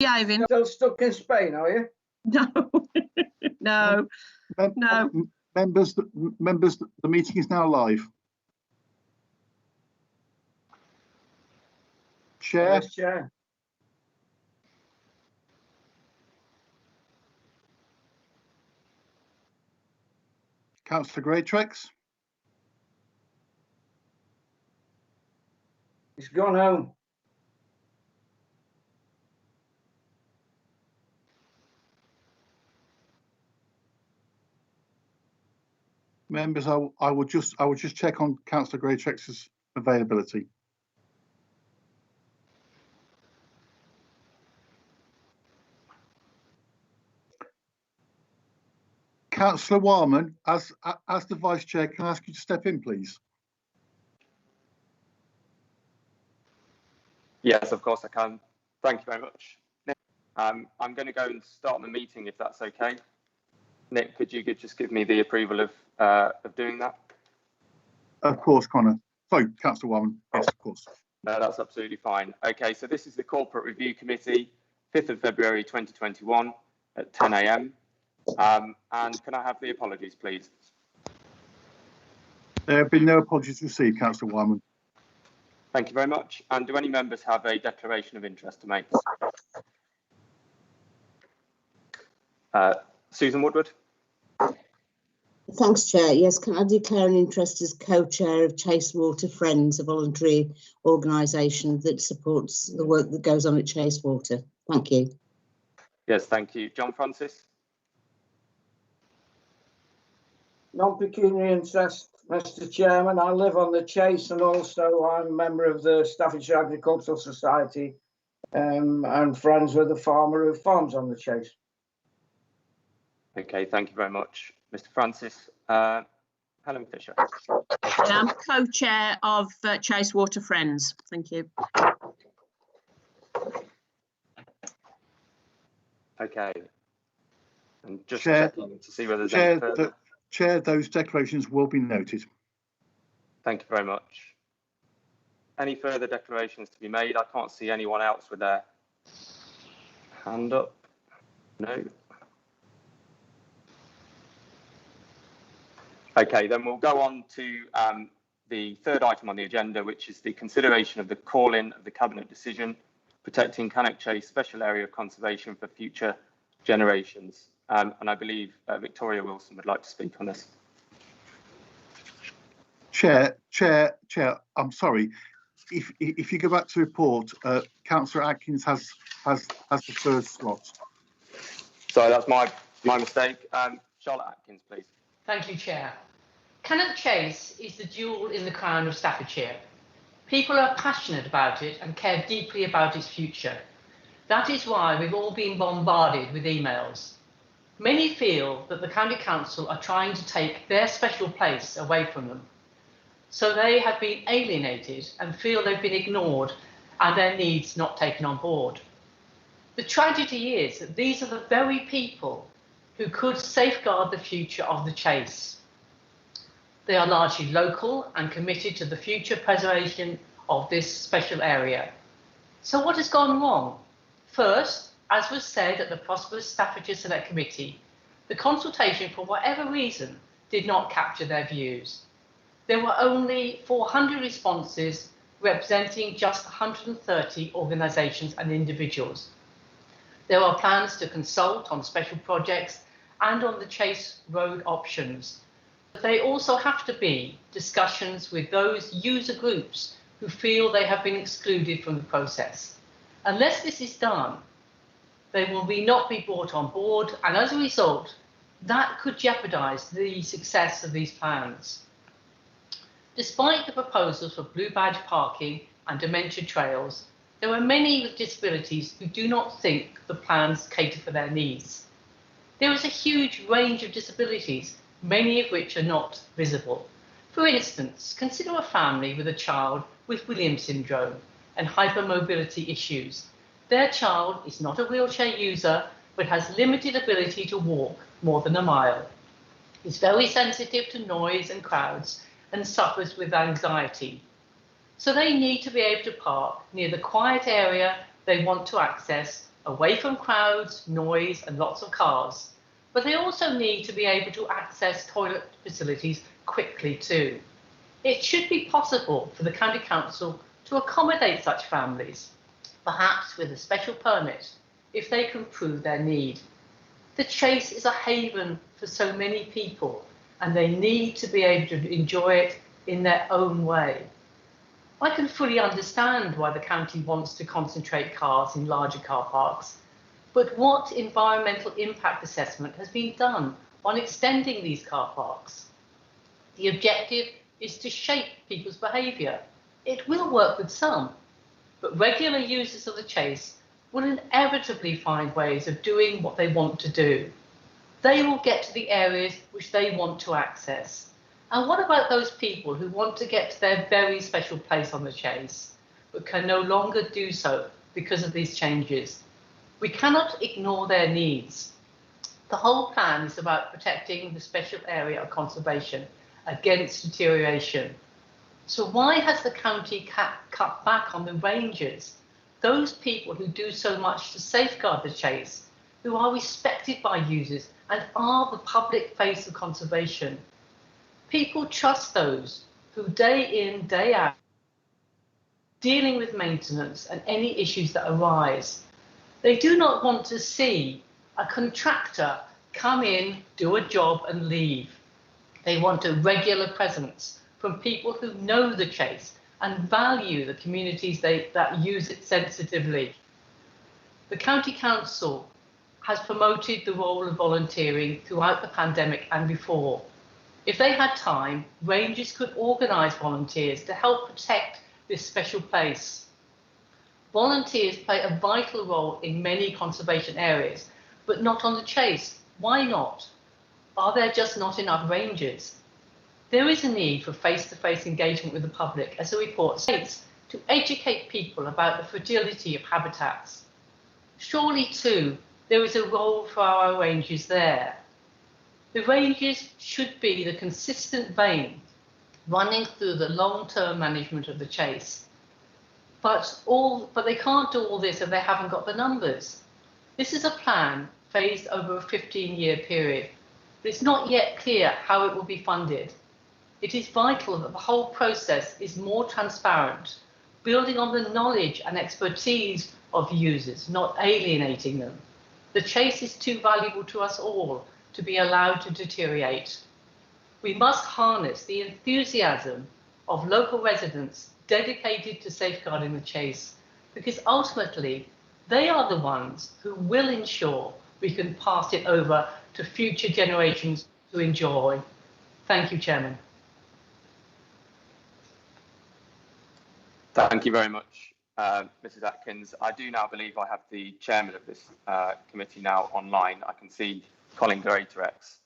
Ivan. Still stuck in Spain, are you? No, no, no. Members, the meeting is now live. Chair. Yes, Chair. Councillor Greatrix. He's gone home. Members, I will just check on Councillor Greatrix's availability. Councillor Warman, as the Vice Chair, can I ask you to step in, please? Yes, of course I can. Thank you very much. Nick, I'm going to go and start the meeting if that's okay. Nick, could you just give me the approval of doing that? Of course, Connor. Sorry, Councillor Warman. Yes, of course. No, that's absolutely fine. Okay, so this is the Corporate Review Committee, 5th of February 2021 at 10 a.m. And can I have the apologies, please? There have been no apologies received, Councillor Warman. Thank you very much. And do any members have a declaration of interest to make? Susan Woodward. Thanks, Chair. Yes, can I declare an interest as co-chair of Chasewater Friends, a voluntary organisation that supports the work that goes on at Chasewater. Thank you. Yes, thank you. John Francis. Non-pecuniary interest, Mr. Chairman. I live on the Chase and also I'm a member of the Staffordshire Agricultural Society and friends with a farmer who farms on the Chase. Okay, thank you very much, Mr. Francis. Helen Fisher. I'm co-chair of Chasewater Friends. Thank you. Okay. And just Chair, checking to see whether there's any further. Chair, those declarations will be noted. Thank you very much. Any further declarations to be made? I can't see anyone else with their hand up. No. Okay, then we'll go on to the third item on the agenda, which is the consideration of the call-in of the Cabinet decision protecting Cannock Chase Special Area of Conservation for future generations. And I believe Victoria Wilson would like to speak on this. Chair, I'm sorry. If you go back to the report, Councillor Atkins has the first slot. Sorry, that's my mistake. Charlotte Atkins, please. Thank you, Chair. Cannock Chase is the jewel in the crown of Staffordshire. People are passionate about it and care deeply about its future. That is why we've all been bombarded with emails. Many feel that the County Council are trying to take their special place away from them. So they have been alienated and feel they've been ignored and their needs not taken on board. The tragedy is that these are the very people who could safeguard the future of the Chase. They are largely local and committed to the future preservation of this special area. So what has gone wrong? First, as was said at the Prosperous Staffordshire Select Committee, the consultation, for whatever reason, did not capture their views. There were only 400 responses representing just 130 organisations and individuals. There are plans to consult on special projects and on the Chase Road options. But they also have to be discussions with those user groups who feel they have been excluded from the process. Unless this is done, they will not be brought on board, and as a result, that could jeopardise the success of these plans. Despite the proposals for blue badge parking and dementia trails, there are many with disabilities who do not think the plans cater for their needs. There is a huge range of disabilities, many of which are not visible. For instance, consider a family with a child with Williams syndrome and hypermobility issues. Their child is not a wheelchair user, but has limited ability to walk more than a mile. Is very sensitive to noise and crowds and suffers with anxiety. So they need to be able to park near the quiet area they want to access away from crowds, noise, and lots of cars. But they also need to be able to access toilet facilities quickly too. It should be possible for the County Council to accommodate such families, perhaps with a special permit, if they can prove their need. The Chase is a haven for so many people, and they need to be able to enjoy it in their own way. I can fully understand why the county wants to concentrate cars in larger car parks, but what environmental impact assessment has been done on extending these car parks? The objective is to shape people's behaviour. It will work with some, but regular users of the Chase will inevitably find ways of doing what they want to do. They will get to the areas which they want to access. And what about those people who want to get to their very special place on the Chase, but can no longer do so because of these changes? We cannot ignore their needs. The whole plan is about protecting the special area of conservation against deterioration. So why has the county cut back on the rangers, those people who do so much to safeguard the Chase, who are respected by users and are the public face of conservation? People trust those who day in, day out, dealing with maintenance and any issues that arise. They do not want to see a contractor come in, do a job and leave. They want a regular presence from people who know the Chase and value the communities that use it sensitively. The County Council has promoted the role of volunteering throughout the pandemic and before. If they had time, rangers could organise volunteers to help protect this special place. Volunteers play a vital role in many conservation areas, but not on the Chase. Why not? Are there just not enough rangers? There is a need for face-to-face engagement with the public, as the report states, to educate people about the fragility of habitats. Surely, too, there is a role for our rangers there. The rangers should be the consistent vein running through the long-term management of the Chase. But they can't do all this if they haven't got the numbers. This is a plan phased over a 15-year period, but it's not yet clear how it will be funded. It is vital that the whole process is more transparent, building on the knowledge and expertise of users, not alienating them. The Chase is too valuable to us all to be allowed to deteriorate. We must harness the enthusiasm of local residents dedicated to safeguarding the Chase, because ultimately they are the ones who will ensure we can pass it over to future generations to enjoy. Thank you, Chairman. Thank you very much, Mrs. Atkins. I do now believe I have the chairman of this committee now online. I can see Colin Greatorex.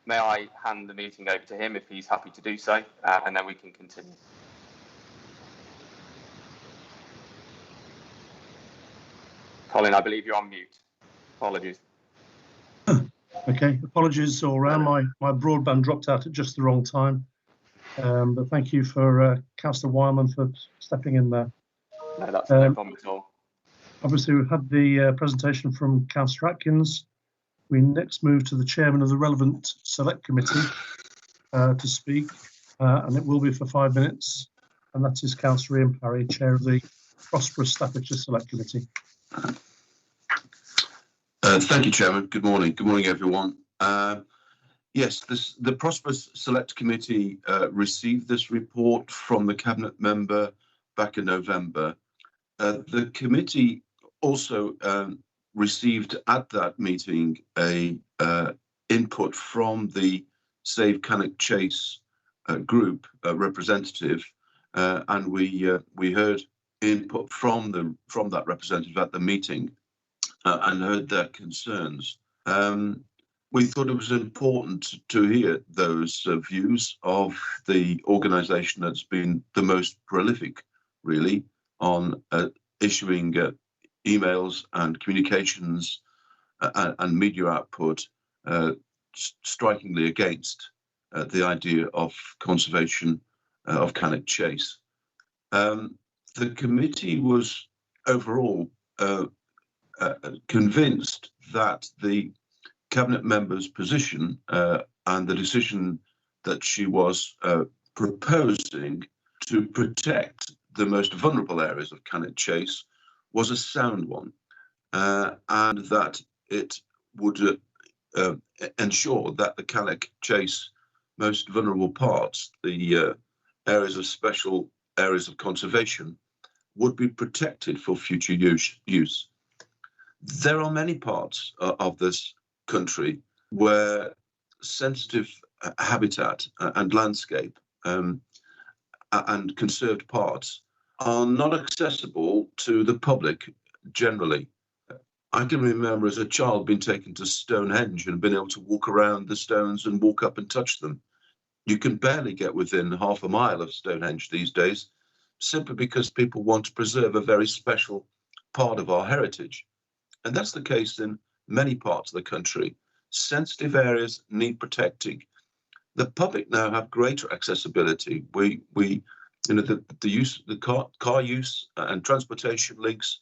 May I hand the meeting over to him if he's happy to do so, and then we can continue. Colin, I believe you're on mute. Apologies. Okay, apologies all round. My broadband dropped out at just the wrong time. But thank you for Councillor Wyman for stepping in there. No, that's no problem at all. Obviously, we've had the presentation from Councillor Atkins. We next move to the chairman of the relevant select committee to speak, and it will be for 5 minutes, and that is Councillor Ian Parry, chair of the Prosperous Staffordshire Select Committee. Thank you, Chairman. Good morning. Good morning, everyone. Yes, the Prosperous Select Committee received this report from the Cabinet member back in November. The committee also received at that meeting a input from the Save Cannock Chase group representative, and we heard input from that representative at the meeting and heard their concerns. We thought it was important to hear those views of the organisation that's been the most prolific, really, on issuing emails and communications and media output strikingly against the idea of conservation of Cannock Chase. The committee was overall convinced that the cabinet member's position and the decision that she was proposing to protect the most vulnerable areas of Cannock Chase was a sound one, and that it would ensure that the Cannock Chase most vulnerable parts, the areas of special areas of conservation, would be protected for future use. There are many parts of this country where sensitive habitat and landscape and conserved parts are not accessible to the public generally. I can remember as a child being taken to Stonehenge and being able to walk around the stones and walk up and touch them. You can barely get within half a mile of Stonehenge these days, simply because people want to preserve a very special part of our heritage. And that's the case in many parts of the country. Sensitive areas need protecting. The public now have greater accessibility. The use, the car use and transportation links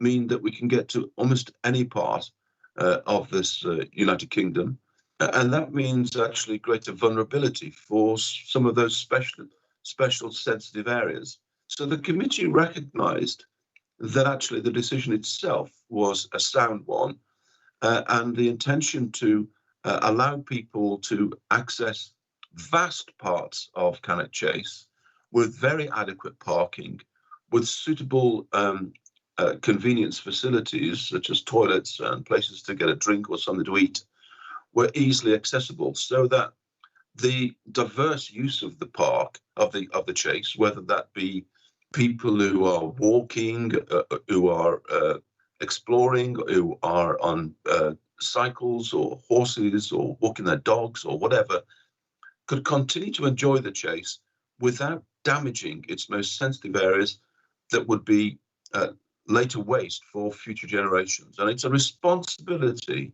mean that we can get to almost any part of this United Kingdom. And that means actually greater vulnerability for some of those special sensitive areas. So the committee recognised that actually the decision itself was a sound one, and the intention to allow people to access vast parts of Cannock Chase with very adequate parking, with suitable convenience facilities such as toilets and places to get a drink or something to eat, were easily accessible, so that the diverse use of the park, of the chase, whether that be people who are walking, who are exploring, who are on cycles or horses or walking their dogs or whatever, could continue to enjoy the chase without damaging its most sensitive areas that would be later waste for future generations. And it's a responsibility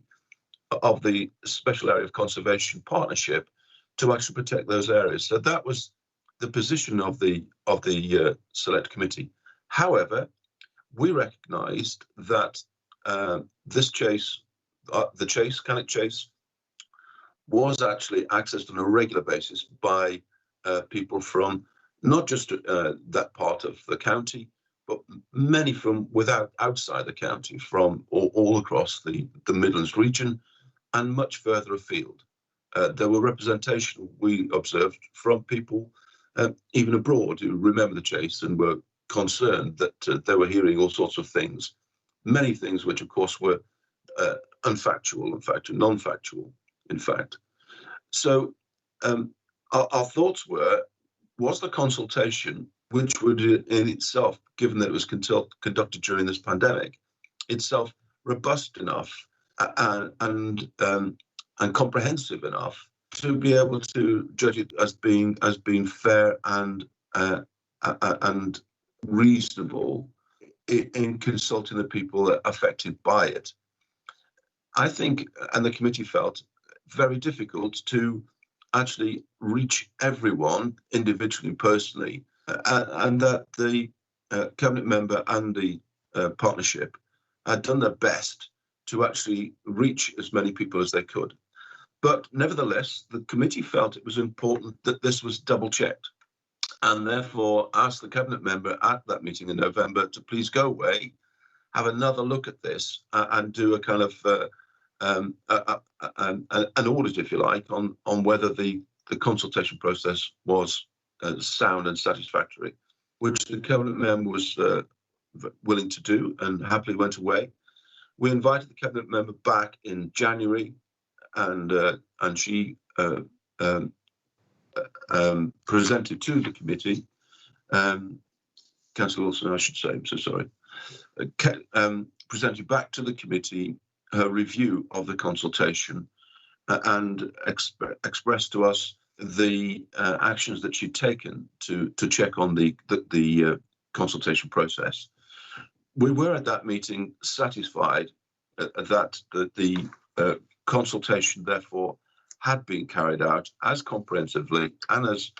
of the Special Area of Conservation Partnership to actually protect those areas. So that was the position of the Select Committee. However, we recognised that this chase, the chase, Cannock Chase, was actually accessed on a regular basis by people from not just that part of the county, but many from outside the county, from all across the Midlands region and much further afield. There were representation, we observed, from people even abroad who remember the chase and were concerned that they were hearing all sorts of things, many things which of course were unfactual, in fact, non-factual, in fact. So our thoughts were, was the consultation, which would in itself, given that it was conducted during this pandemic, itself robust enough and comprehensive enough to be able to judge it as being fair and reasonable in consulting the people affected by it. I think, and the committee felt, very difficult to actually reach everyone individually, personally, and that the cabinet member and the partnership had done their best to actually reach as many people as they could. But nevertheless, the committee felt it was important that this was double checked, and therefore asked the cabinet member at that meeting in November to please go away, have another look at this, and do a kind of an audit, if you like, on whether the consultation process was sound and satisfactory, which the cabinet member was willing to do and happily went away. We invited the cabinet member back in January, and she presented to the committee, Councillor Wilson, I should say, I'm so sorry, presented back to the committee her review of the consultation and expressed to us the actions that she'd taken to check on the consultation process. We were at that meeting satisfied that the consultation, therefore, had been carried out as comprehensively and as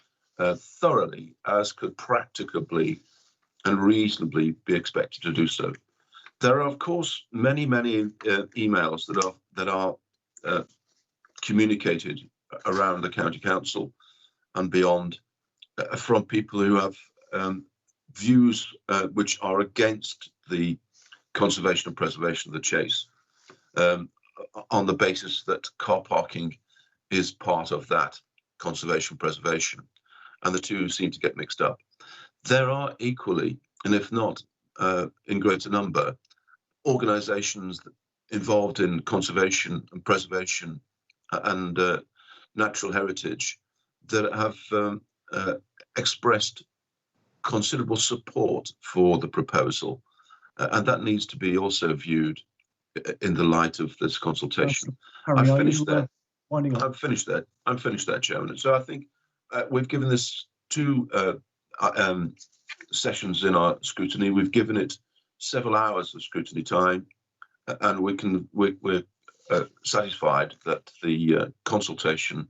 thoroughly as could practicably and reasonably be expected to do so. There are, of course, many emails that are communicated around the county council and beyond from people who have views which are against the conservation and preservation of the chase, on the basis that car parking is part of that conservation preservation, and the two seem to get mixed up. There are equally, and if not in greater number, organisations involved in conservation and preservation and natural heritage that have expressed considerable support for the proposal, and that needs to be also viewed in the light of this consultation. Harry, I've finished there. Winding up. I'm finished there, Chairman. So I think we've given this two sessions in our scrutiny. We've given it several hours of scrutiny time, and we're satisfied that the consultation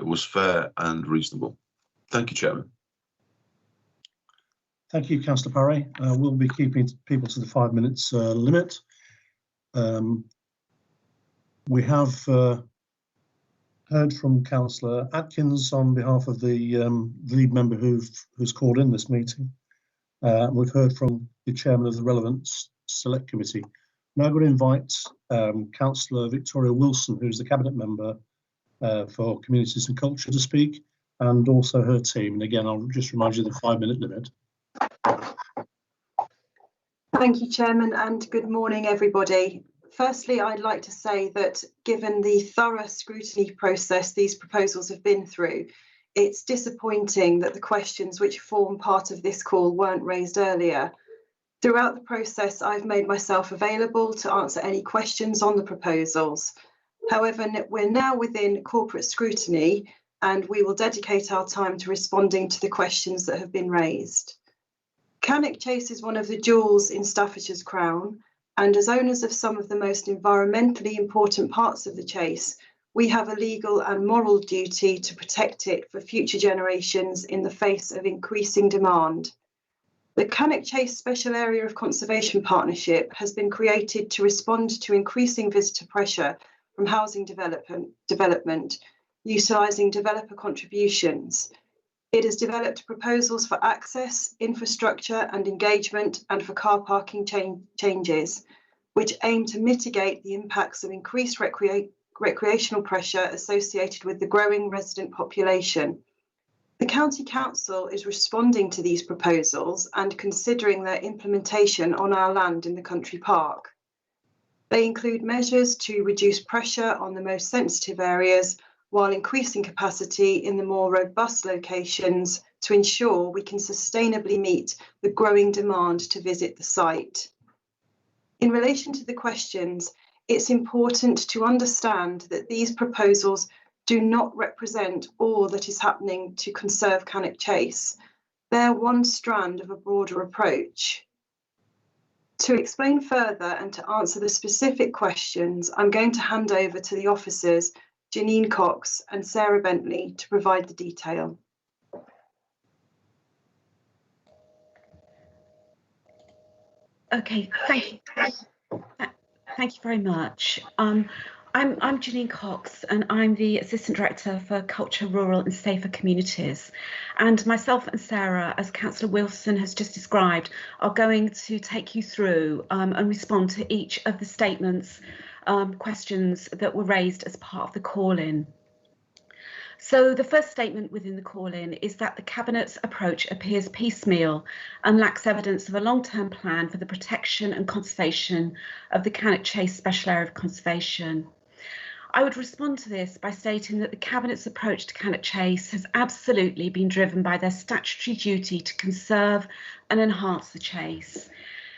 was fair and reasonable. Thank you, Chairman. Thank you, Councillor Parry. We'll be keeping people to the 5 minutes limit. We have heard from Councillor Atkins on behalf of the lead member who's called in this meeting. We've heard from the chairman of the relevant select committee. Now I'm going to invite Councillor Victoria Wilson, who's the cabinet member for Communities and Culture, to speak, and also her team. And again, I'll just remind you of the 5 minute limit. Thank you, Chairman, and good morning, everybody. Firstly, I'd like to say that given the thorough scrutiny process these proposals have been through, it's disappointing that the questions which form part of this call weren't raised earlier. Throughout the process, I've made myself available to answer any questions on the proposals. However, we're now within corporate scrutiny, and we will dedicate our time to responding to the questions that have been raised. Cannock Chase is one of the jewels in Staffordshire's crown, and as owners of some of the most environmentally important parts of the chase, we have a legal and moral duty to protect it for future generations in the face of increasing demand. The Cannock Chase Special Area of Conservation Partnership has been created to respond to increasing visitor pressure from housing development, utilising developer contributions. It has developed proposals for access, infrastructure and engagement, and for car parking changes, which aim to mitigate the impacts of increased recreational pressure associated with the growing resident population. The County Council is responding to these proposals and considering their implementation on our land in the country park. They include measures to reduce pressure on the most sensitive areas while increasing capacity in the more robust locations to ensure we can sustainably meet the growing demand to visit the site. In relation to the questions, it's important to understand that these proposals do not represent all that is happening to conserve Cannock Chase. They're one strand of a broader approach. To explain further and to answer the specific questions, I'm going to hand over to the officers Janine Cox and Sarah Bentley to provide the detail. Okay, thank you. Thank you very much. I'm Janine Cox, and I'm the Assistant Director for Culture, Rural and Safer Communities. And myself and Sarah, as Councillor Wilson has just described, are going to take you through and respond to each of the statements, questions that were raised as part of the call-in. So the first statement within the call-in is that the Cabinet's approach appears piecemeal and lacks evidence of a long-term plan for the protection and conservation of the Cannock Chase Special Area of Conservation. I would respond to this by stating that the Cabinet's approach to Cannock Chase has absolutely been driven by their statutory duty to conserve and enhance the chase.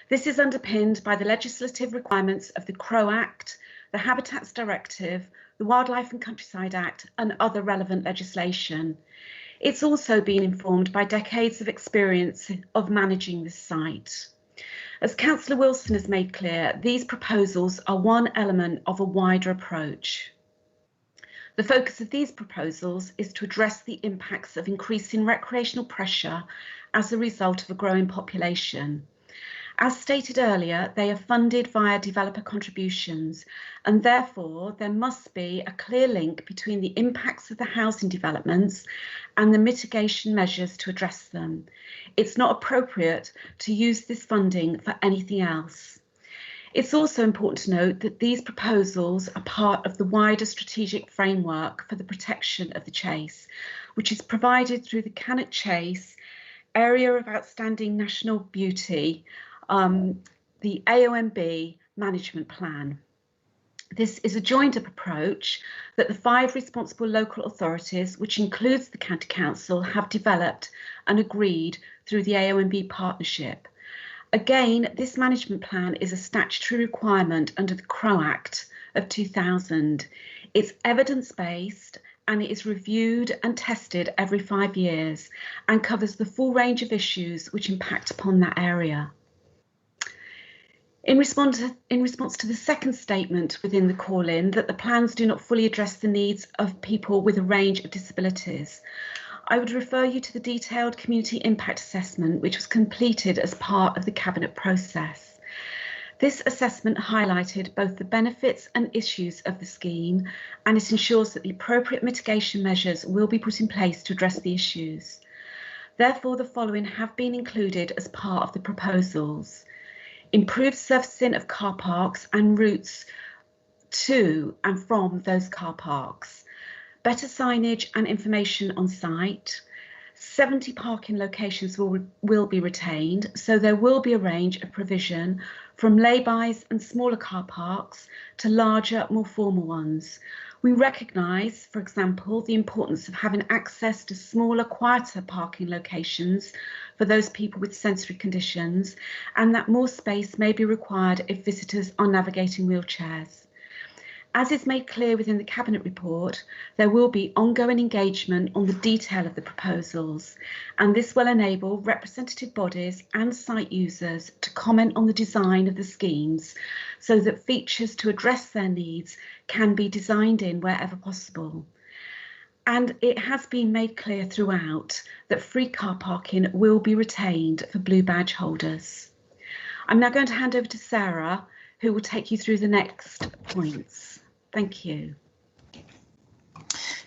This is underpinned by the legislative requirements of the Crow Act, the Habitats Directive, the Wildlife and Countryside Act and other relevant legislation. It's also been informed by decades of experience of managing this site. As Councillor Wilson has made clear, these proposals are one element of a wider approach. The focus of these proposals is to address the impacts of increasing recreational pressure as a result of a growing population. As stated earlier, they are funded via developer contributions, and therefore there must be a clear link between the impacts of the housing developments and the mitigation measures to address them. It's not appropriate to use this funding for anything else. It's also important to note that these proposals are part of the wider strategic framework for the protection of the Chase, which is provided through the Cannock Chase Area of Outstanding National Beauty, the AONB Management Plan. This is a joined-up approach that the 5 responsible local authorities, which includes the County Council, have developed and agreed through the AONB partnership. Again, this management plan is a statutory requirement under the Crow Act of 2000. It's evidence-based and it is reviewed and tested every 5 years and covers the full range of issues which impact upon that area. In response to the second statement within the call-in that the plans do not fully address the needs of people with a range of disabilities, I would refer you to the detailed community impact assessment which was completed as part of the Cabinet process. This assessment highlighted both the benefits and issues of the scheme, and it ensures that the appropriate mitigation measures will be put in place to address the issues. Therefore, the following have been included as part of the proposals: improved surfacing of car parks and routes to and from those car parks, better signage and information on site. 70 parking locations will be retained, so there will be a range of provision from lay-bys and smaller car parks to larger, more formal ones. We recognise, for example, the importance of having access to smaller, quieter parking locations for those people with sensory conditions, and that more space may be required if visitors are navigating wheelchairs. As is made clear within the Cabinet report, there will be ongoing engagement on the detail of the proposals, and this will enable representative bodies and site users to comment on the design of the schemes so that features to address their needs can be designed in wherever possible. And it has been made clear throughout that free car parking will be retained for blue badge holders. I'm now going to hand over to Sarah, who will take you through the next points. Thank you.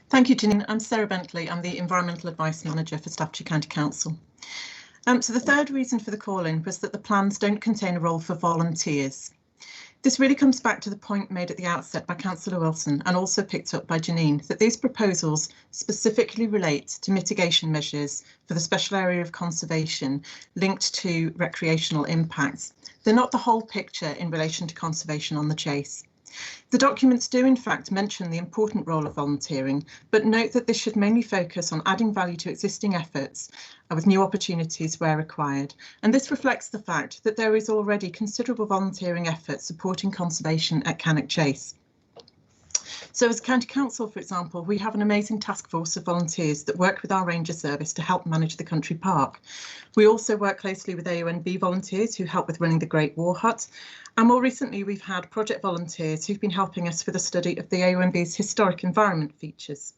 Thank you, Janine. I'm Sarah Bentley. I'm the Environmental Advice Manager for Staffordshire County Council. So the third reason for the call-in was that the plans don't contain a role for volunteers. This really comes back to the point made at the outset by Councillor Wilson and also picked up by Janine, that these proposals specifically relate to mitigation measures for the special area of conservation linked to recreational impacts. They're not the whole picture in relation to conservation on the Chase. The documents do in fact mention the important role of volunteering, but note that this should mainly focus on adding value to existing efforts with new opportunities where required. And this reflects the fact that there is already considerable volunteering effort supporting conservation at Cannock Chase. So as County Council, for example, we have an amazing task force of volunteers that work with our ranger service to help manage the country park. We also work closely with AONB volunteers who help with running the Great War Hut. And more recently, we've had project volunteers who've been helping us with a study of the AONB's historic environment features.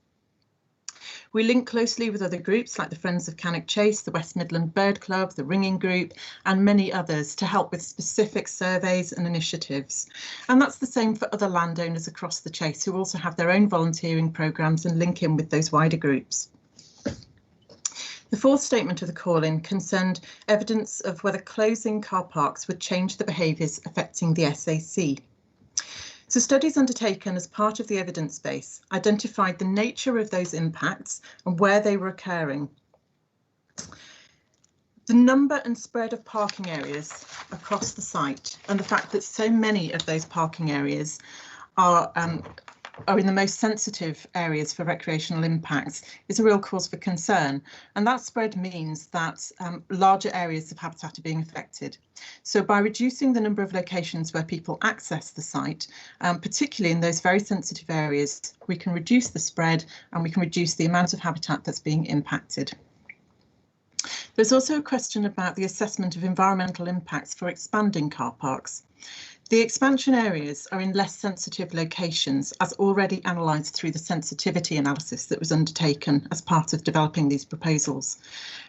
We link closely with other groups like the Friends of Cannock Chase, the West Midland Bird Club, the Ringing Group, and many others to help with specific surveys and initiatives. And that's the same for other landowners across the Chase who also have their own volunteering programmes and link in with those wider groups. The fourth statement of the call-in concerned evidence of whether closing car parks would change the behaviours affecting the SAC. So studies undertaken as part of the evidence base identified the nature of those impacts and where they were occurring. The number and spread of parking areas across the site and the fact that so many of those parking areas are in the most sensitive areas for recreational impacts is a real cause for concern. And that spread means that larger areas of habitat are being affected. So by reducing the number of locations where people access the site, particularly in those very sensitive areas, we can reduce the spread and we can reduce the amount of habitat that's being impacted. There's also a question about the assessment of environmental impacts for expanding car parks. The expansion areas are in less sensitive locations, as already analysed through the sensitivity analysis that was undertaken as part of developing these proposals.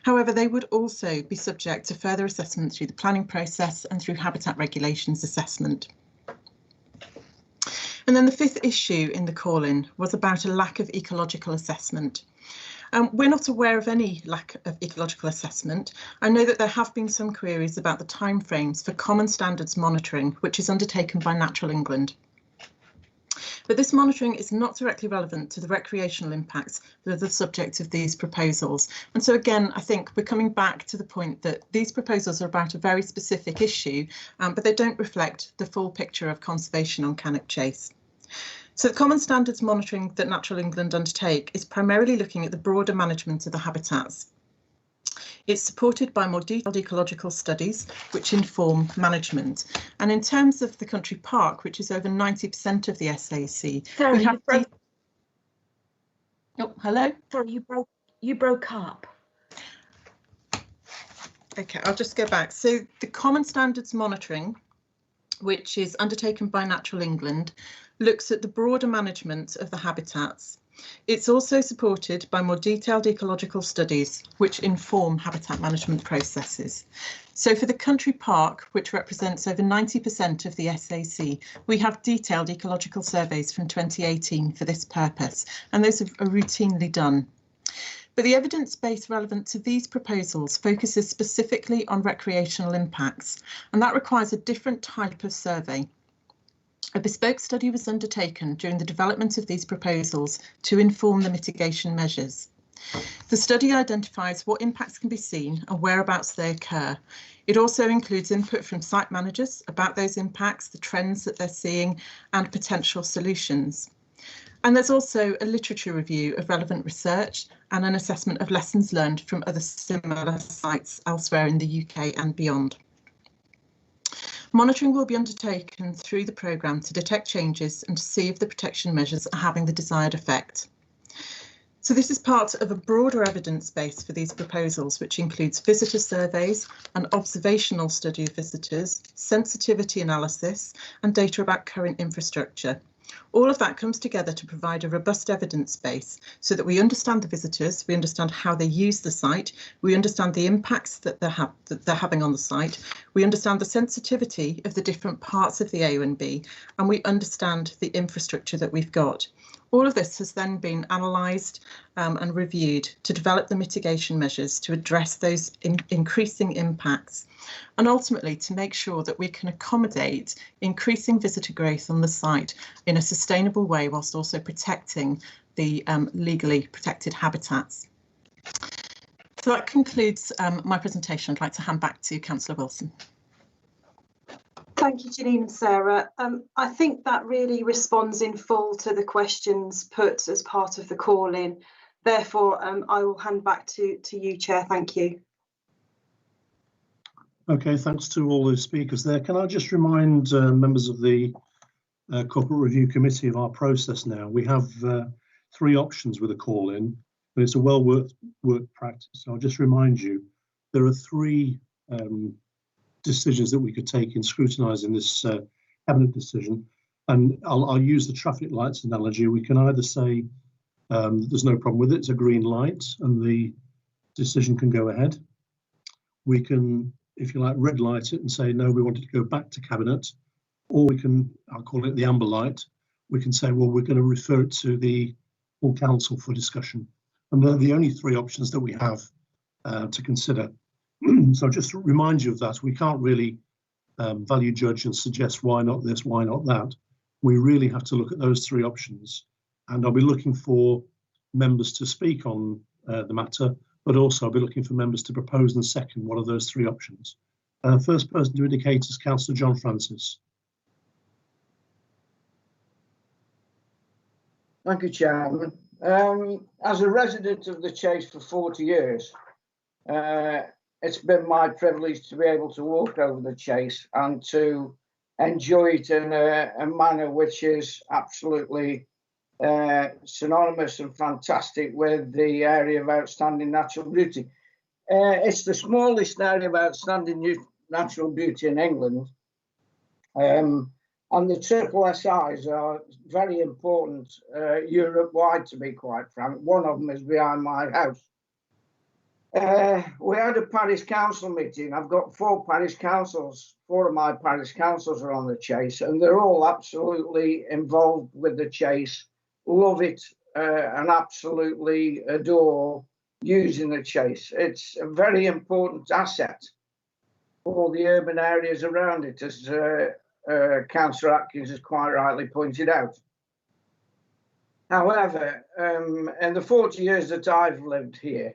However, they would also be subject to further assessment through the planning process and through habitat regulations assessment. And then the fifth issue in the call-in was about a lack of ecological assessment. We're not aware of any lack of ecological assessment. I know that there have been some queries about the timeframes for common standards monitoring, which is undertaken by Natural England. But this monitoring is not directly relevant to the recreational impacts that are the subject of these proposals. And so again, I think we're coming back to the point that these proposals are about a very specific issue, but they don't reflect the full picture of conservation on Cannock Chase. So the common standards monitoring that Natural England undertake is primarily looking at the broader management of the habitats. It's supported by more detailed ecological studies which inform management. And in terms of the country park, which is over 90% of the SAC, Sorry, we have Oh, hello? Sorry, you broke up. OK, I'll just go back. So the common standards monitoring, which is undertaken by Natural England, looks at the broader management of the habitats. It's also supported by more detailed ecological studies which inform habitat management processes. So for the country park, which represents over 90% of the SAC, we have detailed ecological surveys from 2018 for this purpose, and those are routinely done. But the evidence base relevant to these proposals focuses specifically on recreational impacts, and that requires a different type of survey. A bespoke study was undertaken during the development of these proposals to inform the mitigation measures. The study identifies what impacts can be seen and whereabouts they occur. It also includes input from site managers about those impacts, the trends that they're seeing, and potential solutions. And there's also a literature review of relevant research and an assessment of lessons learned from other similar sites elsewhere in the UK and beyond. Monitoring will be undertaken through the programme to detect changes and to see if the protection measures are having the desired effect. So this is part of a broader evidence base for these proposals, which includes visitor surveys, an observational study of visitors, sensitivity analysis, and data about current infrastructure. All of that comes together to provide a robust evidence base so that we understand the visitors, we understand how they use the site, we understand the impacts that they're having on the site, we understand the sensitivity of the different parts of the A and B, and we understand the infrastructure that we've got. All of this has then been analysed and reviewed to develop the mitigation measures to address those increasing impacts, and ultimately to make sure that we can accommodate increasing visitor growth on the site in a sustainable way whilst also protecting the legally protected habitats. So that concludes my presentation. I'd like to hand back to Councillor Wilson. Thank you, Janine and Sarah. I think that really responds in full to the questions put as part of the call-in. Therefore, I will hand back to you, Chair. Thank you. Okay, thanks to all those speakers there. Can I just remind members of the Corporate Review Committee of our process now? We have 3 options with a call-in, and it's a well-worked practice. So I'll just remind you, there are 3 decisions that we could take in scrutinising this cabinet decision, and I'll use the traffic lights analogy. We can either say there's no problem with it, it's a green light and the decision can go ahead. We can, if you like, red light it and say no, we want it to go back to cabinet, or we can, I'll call it the amber light, we can say, well, we're going to refer it to the full council for discussion. And they're the only 3 options that we have to consider. So just to remind you of that, we can't really value judge and suggest why not this, why not that. We really have to look at those 3 options, and I'll be looking for members to speak on the matter, but also I'll be looking for members to propose and second one of those 3 options. First person to indicate is Councillor John Francis. Thank you, Chairman. As a resident of the Chase for 40 years, it's been my privilege to be able to walk over the Chase and to enjoy it in a manner which is absolutely synonymous and fantastic with the area of outstanding natural beauty. It's the smallest area of outstanding natural beauty in England, And the triple SIs are very important Europe-wide, to be quite frank. One of them is behind my house. We had a parish council meeting. I've got 4 parish councils. 4 of my parish councils are on the Chase, and they're all absolutely involved with the Chase, love it, and absolutely adore using the Chase. It's a very important asset for the urban areas around it, as Councillor Atkins has quite rightly pointed out. However, in the 40 years that I've lived here,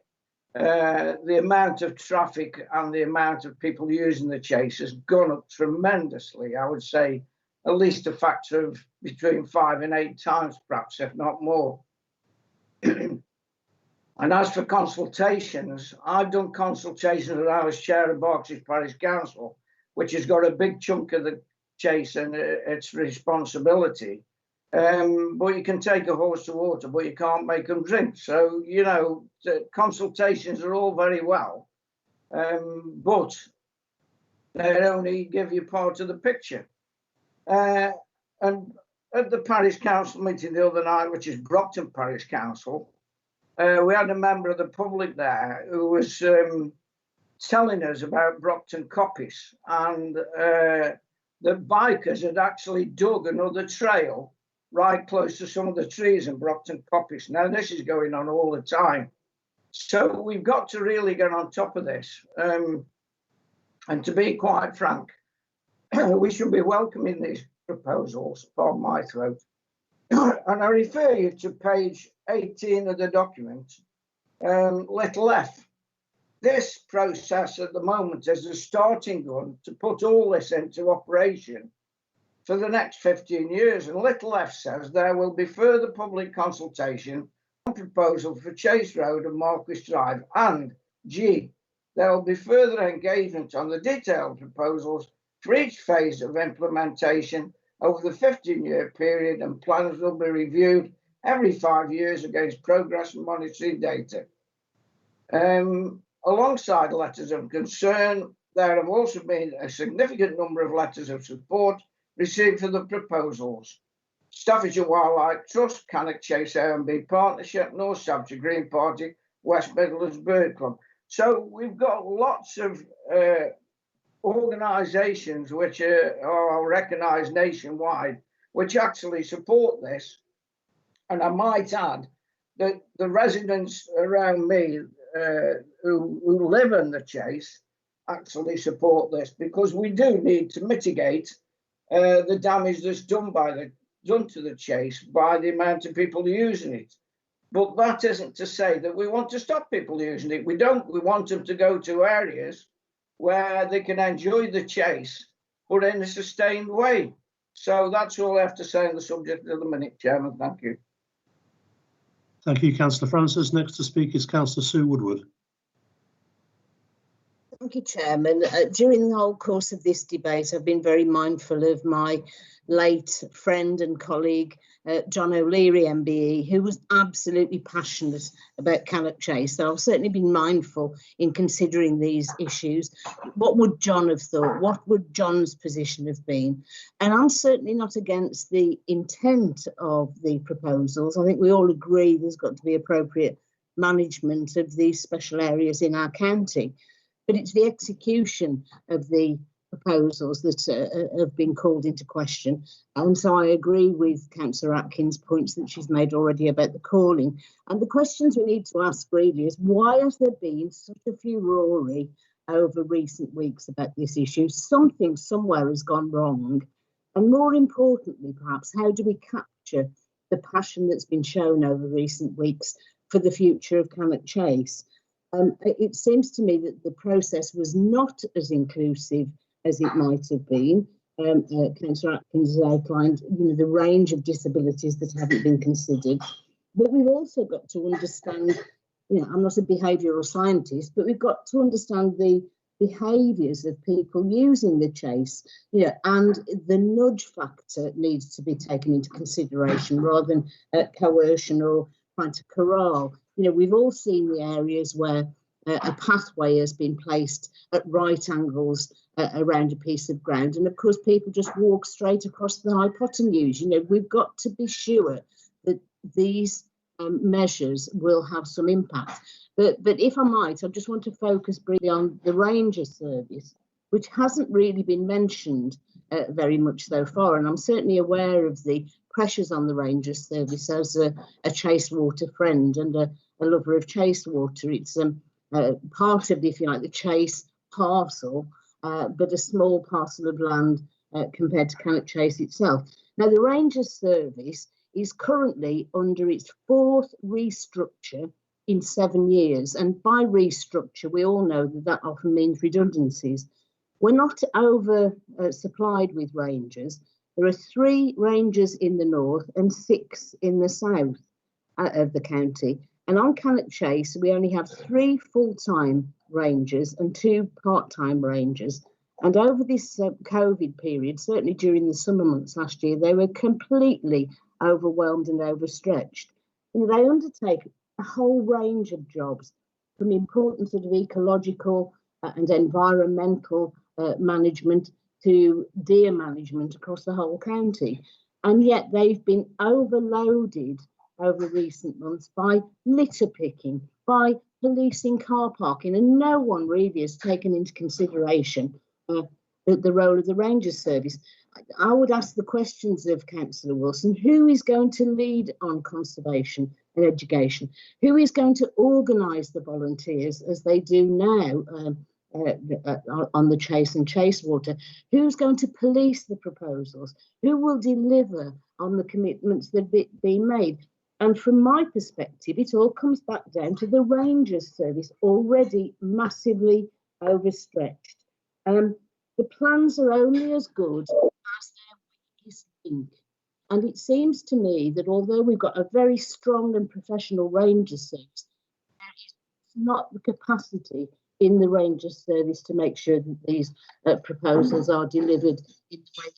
the amount of traffic and the amount of people using the Chase has gone up tremendously. I would say at least a factor of between 5 and 8 times, perhaps, if not more. And as for consultations, I've done consultations when I was chair of Berkshire Parish Council, which has got a big chunk of the Chase and its responsibility. But you can take a horse to water, but you can't make them drink. So, you know, the consultations are all very well, but they only give you part of the picture. And at the parish council meeting the other night, which is Brockton Parish Council, we had a member of the public there who was telling us about Brockton Coppice, and the bikers had actually dug another trail right close to some of the trees in Brockton Coppice. Now, this is going on all the time. So we've got to really get on top of this. And to be quite frank, we should be welcoming these proposals, pardon my throat. And I refer you to page 18 of the document, little f. This process at the moment is a starting gun to put all this into operation for the next 15 years. And little f says there will be further public consultation on proposal for Chase Road and Marquis Drive, and G, there will be further engagement on the detailed proposals for each phase of implementation over the 15-year period, and plans will be reviewed every 5 years against progress and monitoring data. Alongside letters of concern, there have also been a significant number of letters of support received for the proposals. Staffordshire Wildlife Trust, Cannock Chase A&B Partnership, North Staffordshire Green Party, West Midlands Bird Club. So we've got lots of organisations which are recognised nationwide, which actually support this. And I might add that the residents around me who live in the Chase actually support this, because we do need to mitigate the damage that's done to the Chase by the amount of people using it. But that isn't to say that we want to stop people using it. We don't. We want them to go to areas where they can enjoy the Chase, but in a sustained way. So that's all I have to say on the subject at the minute, Chairman. Thank you. Thank you, Councillor Francis. Next to speak is Councillor Sue Woodward. Thank you, Chairman. During the whole course of this debate, I've been very mindful of my late friend and colleague, John O'Leary, MBE, who was absolutely passionate about Cannock Chase. So I've certainly been mindful in considering these issues. What would John have thought? What would John's position have been? And I'm certainly not against the intent of the proposals. I think we all agree there's got to be appropriate management of these special areas in our county. But it's the execution of the proposals that have been called into question. And so I agree with Councillor Atkins' points that she's made already about the calling. And the questions we need to ask really is, why has there been such a furore over recent weeks about this issue? Something somewhere has gone wrong. And more importantly, perhaps, how do we capture the passion that's been shown over recent weeks for the future of Cannock Chase? It seems to me that the process was not as inclusive as it might have been. Councillor Atkins has outlined, the range of disabilities that haven't been considered. But we've also got to understand, I'm not a behavioural scientist, but we've got to understand the behaviours of people using the Chase, and the nudge factor needs to be taken into consideration rather than coercion or trying to corral. We've all seen the areas where a pathway has been placed at right angles around a piece of ground, and of course people just walk straight across the hypotenuse. You know, we've got to be sure that these measures will have some impact. But if I might, I just want to focus briefly on the Ranger Service, which hasn't really been mentioned very much so far, and I'm certainly aware of the pressures on the Ranger Service as a Chasewater friend and a lover of Chasewater. It's part of, if you like, the Chase parcel, but a small parcel of land compared to Cannock Chase itself. Now, the Ranger Service is currently under its 4th restructure in 7 years, and by restructure, we all know that that often means redundancies. We're not over supplied with rangers. There are 3 rangers in the north and 6 in the south of the county. And on Cannock Chase, we only have 3 full-time rangers and 2 part-time rangers. And over this COVID period, certainly during the summer months last year, they were completely overwhelmed and overstretched. You know, they undertake a whole range of jobs, from important sort of ecological and environmental management to deer management across the whole county. And yet they've been overloaded over recent months by litter picking, by policing car parking, and no one really has taken into consideration the role of the Ranger Service. I would ask the questions of Councillor Wilson: who is going to lead on conservation and education? Who is going to organise the volunteers as they do now on the Chase and Chasewater? Who's going to police the proposals? Who will deliver on the commitments that have been made? And from my perspective, it all comes back down to the Ranger Service, already massively overstretched. The plans are only as good as their weakest link. And it seems to me that although we've got a very strong and professional Ranger Service, there is not the capacity in the Ranger Service to make sure that these proposals are delivered in the way.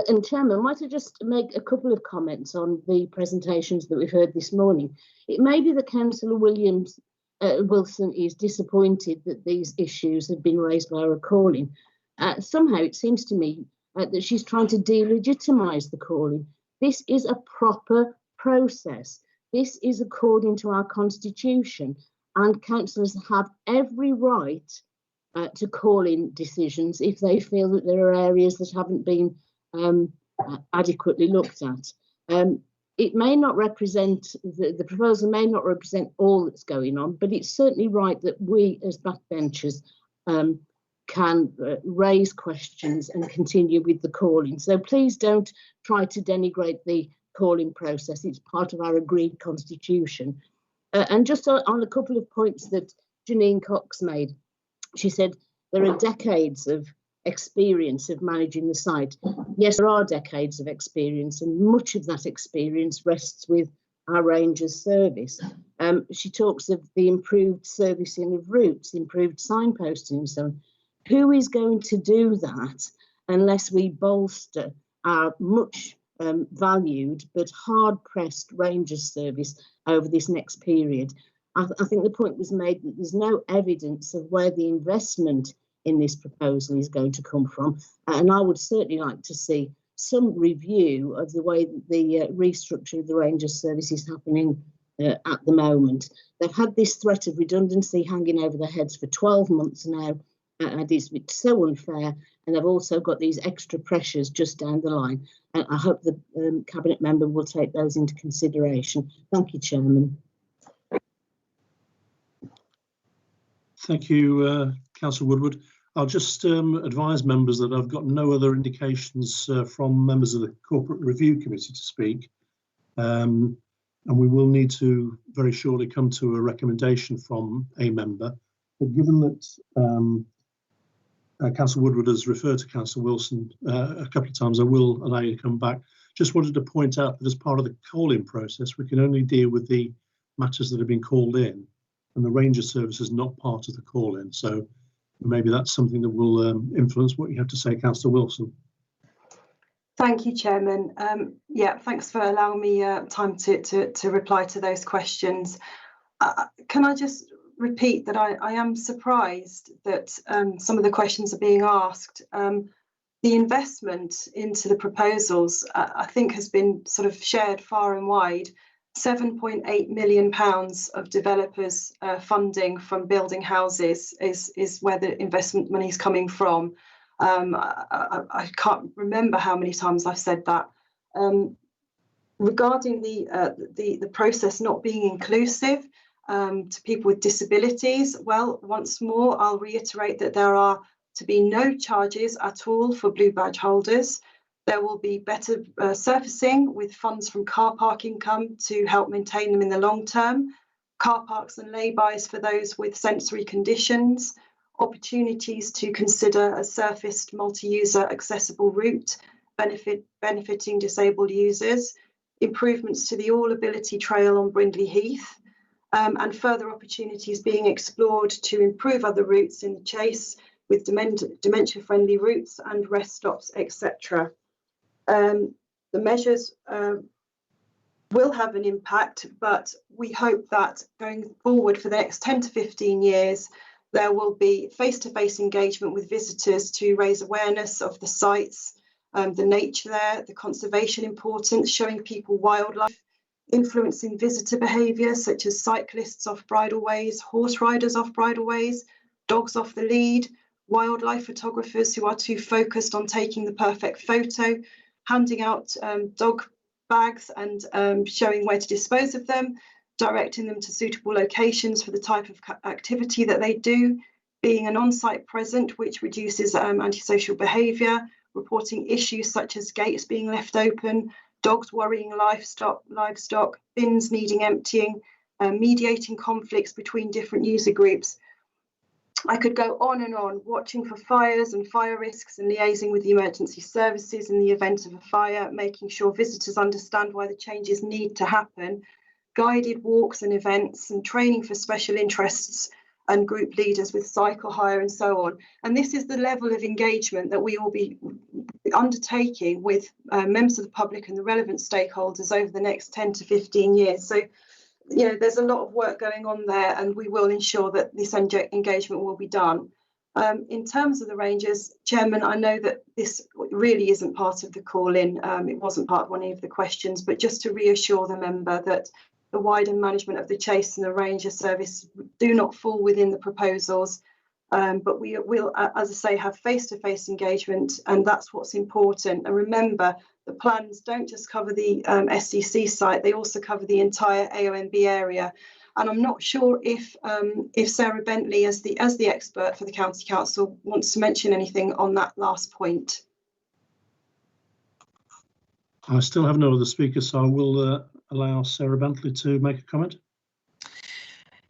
And Chairman, might I just make a couple of comments on the presentations that we've heard this morning? It may be that Councillor Wilson is disappointed that these issues have been raised by her calling. Somehow it seems to me that she's trying to delegitimise the calling. This is a proper process. This is according to our constitution, and councillors have every right to call in decisions if they feel that there are areas that haven't been adequately looked at. It may not represent, the proposal may not represent all that's going on, but it's certainly right that we as backbenchers can raise questions and continue with the calling. So please don't try to denigrate the calling process. It's part of our agreed constitution. And just on a couple of points that Janine Cox made, she said there are decades of experience of managing the site. Yes, there are decades of experience, and much of that experience rests with our Rangers Service. She talks of the improved servicing of routes, improved signposting and so on. Who is going to do that unless we bolster our much valued but hard-pressed Rangers Service over this next period? I think the point was made that there's no evidence of where the investment in this proposal is going to come from, and I would certainly like to see some review of the way that the restructure of the Rangers Service is happening at the moment. They've had this threat of redundancy hanging over their heads for 12 months now, and it's so unfair, and they've also got these extra pressures just down the line, and I hope the Cabinet member will take those into consideration. Thank you, Chairman. Thank you, Councillor Woodward. I'll just advise members that I've got no other indications from members of the Corporate Review Committee to speak. And we will need to very shortly come to a recommendation from a member. But given that Councillor Woodward has referred to Councillor Wilson a couple of times, I will allow you to come back. Just wanted to point out that as part of the call-in process, we can only deal with the matters that have been called in, and the Ranger Service is not part of the call-in. So maybe that's something that will influence what you have to say, Councillor Wilson. Thank you, Chairman. Yeah, thanks for allowing me time to reply to those questions. Can I just repeat that I am surprised that some of the questions are being asked. The investment into the proposals, I think, has been sort of shared far and wide. £7.8 million of developers funding from building houses is where the investment money is coming from. I can't remember how many times I've said that. Regarding the process not being inclusive to people with disabilities, well, once more, I'll reiterate that there are to be no charges at all for blue badge holders. There will be better surfacing with funds from car park income to help maintain them in the long term, car parks and lay-bys for those with sensory conditions, opportunities to consider a surfaced multi-user accessible route benefiting disabled users, improvements to the All Ability Trail on Brindley Heath, and further opportunities being explored to improve other routes in the Chase with dementia-friendly routes and rest stops, etc. The measures will have an impact, but we hope that going forward for the next 10 to 15 years, there will be face-to-face engagement with visitors to raise awareness of the sites, the nature there, the conservation importance, showing people wildlife, influencing visitor behaviour such as cyclists off bridleways, horse riders off bridleways, dogs off the lead, wildlife photographers who are too focused on taking the perfect photo, handing out dog bags and showing where to dispose of them, directing them to suitable locations for the type of activity that they do, being an on-site present which reduces antisocial behaviour, reporting issues such as gates being left open, dogs worrying livestock, bins needing emptying, mediating conflicts between different user groups. I could go on and on, watching for fires and fire risks and liaising with the emergency services in the event of a fire, making sure visitors understand why the changes need to happen, guided walks and events and training for special interests and group leaders with cycle hire and so on. And this is the level of engagement that we will be undertaking with members of the public and the relevant stakeholders over the next 10 to 15 years. So, you know, there's a lot of work going on there, and we will ensure that this engagement will be done. In terms of the rangers, Chairman, I know that this really isn't part of the call-in. It wasn't part of any of the questions, but just to reassure the member that the wider management of the Chase and the Ranger Service do not fall within the proposals, but we will, as I say, have face-to-face engagement, and that's what's important. And remember, the plans don't just cover the SCC site, they also cover the entire AONB area. And I'm not sure if Sarah Bentley, as the expert for the County Council, wants to mention anything on that last point. I still have no other speakers, so I will allow Sarah Bentley to make a comment.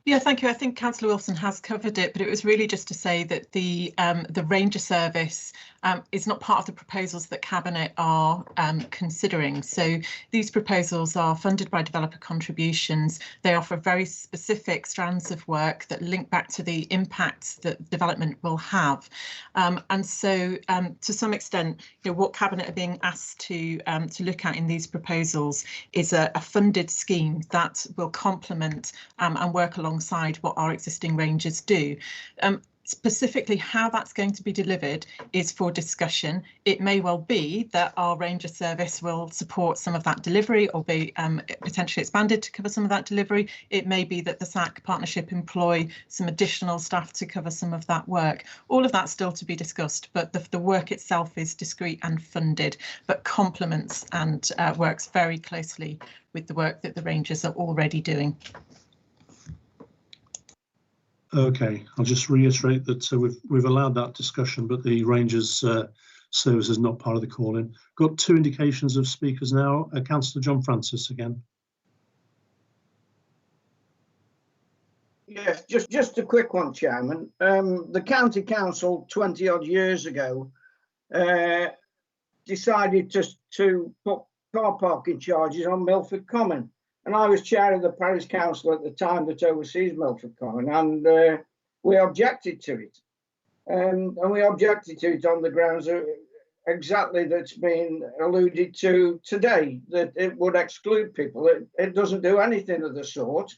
Yeah, thank you. I think Councillor Wilson has covered it, but it was really just to say that the Ranger Service is not part of the proposals that Cabinet are considering. So these proposals are funded by developer contributions. They offer very specific strands of work that link back to the impacts that development will have. And so to some extent, you know, what Cabinet are being asked to look at in these proposals is a funded scheme that will complement and work alongside what our existing rangers do. Specifically how that's going to be delivered is for discussion. It may well be that our Ranger Service will support some of that delivery or be potentially expanded to cover some of that delivery. It may be that the SAC partnership employ some additional staff to cover some of that work. All of that's still to be discussed, but the work itself is discrete and funded, but complements and works very closely with the work that the Rangers are already doing. Okay, I'll just reiterate that we've allowed that discussion, but the Rangers service is not part of the call-in. Got two indications of speakers now. Councillor John Francis again. Yes, just a quick one, Chairman. The County Council 20 odd years ago decided to put car parking charges on Milford Common. And I was chair of the parish council at the time that oversees Milford Common, and we objected to it. And we objected to it on the grounds of exactly that's been alluded to today, that it would exclude people. It doesn't do anything of the sort.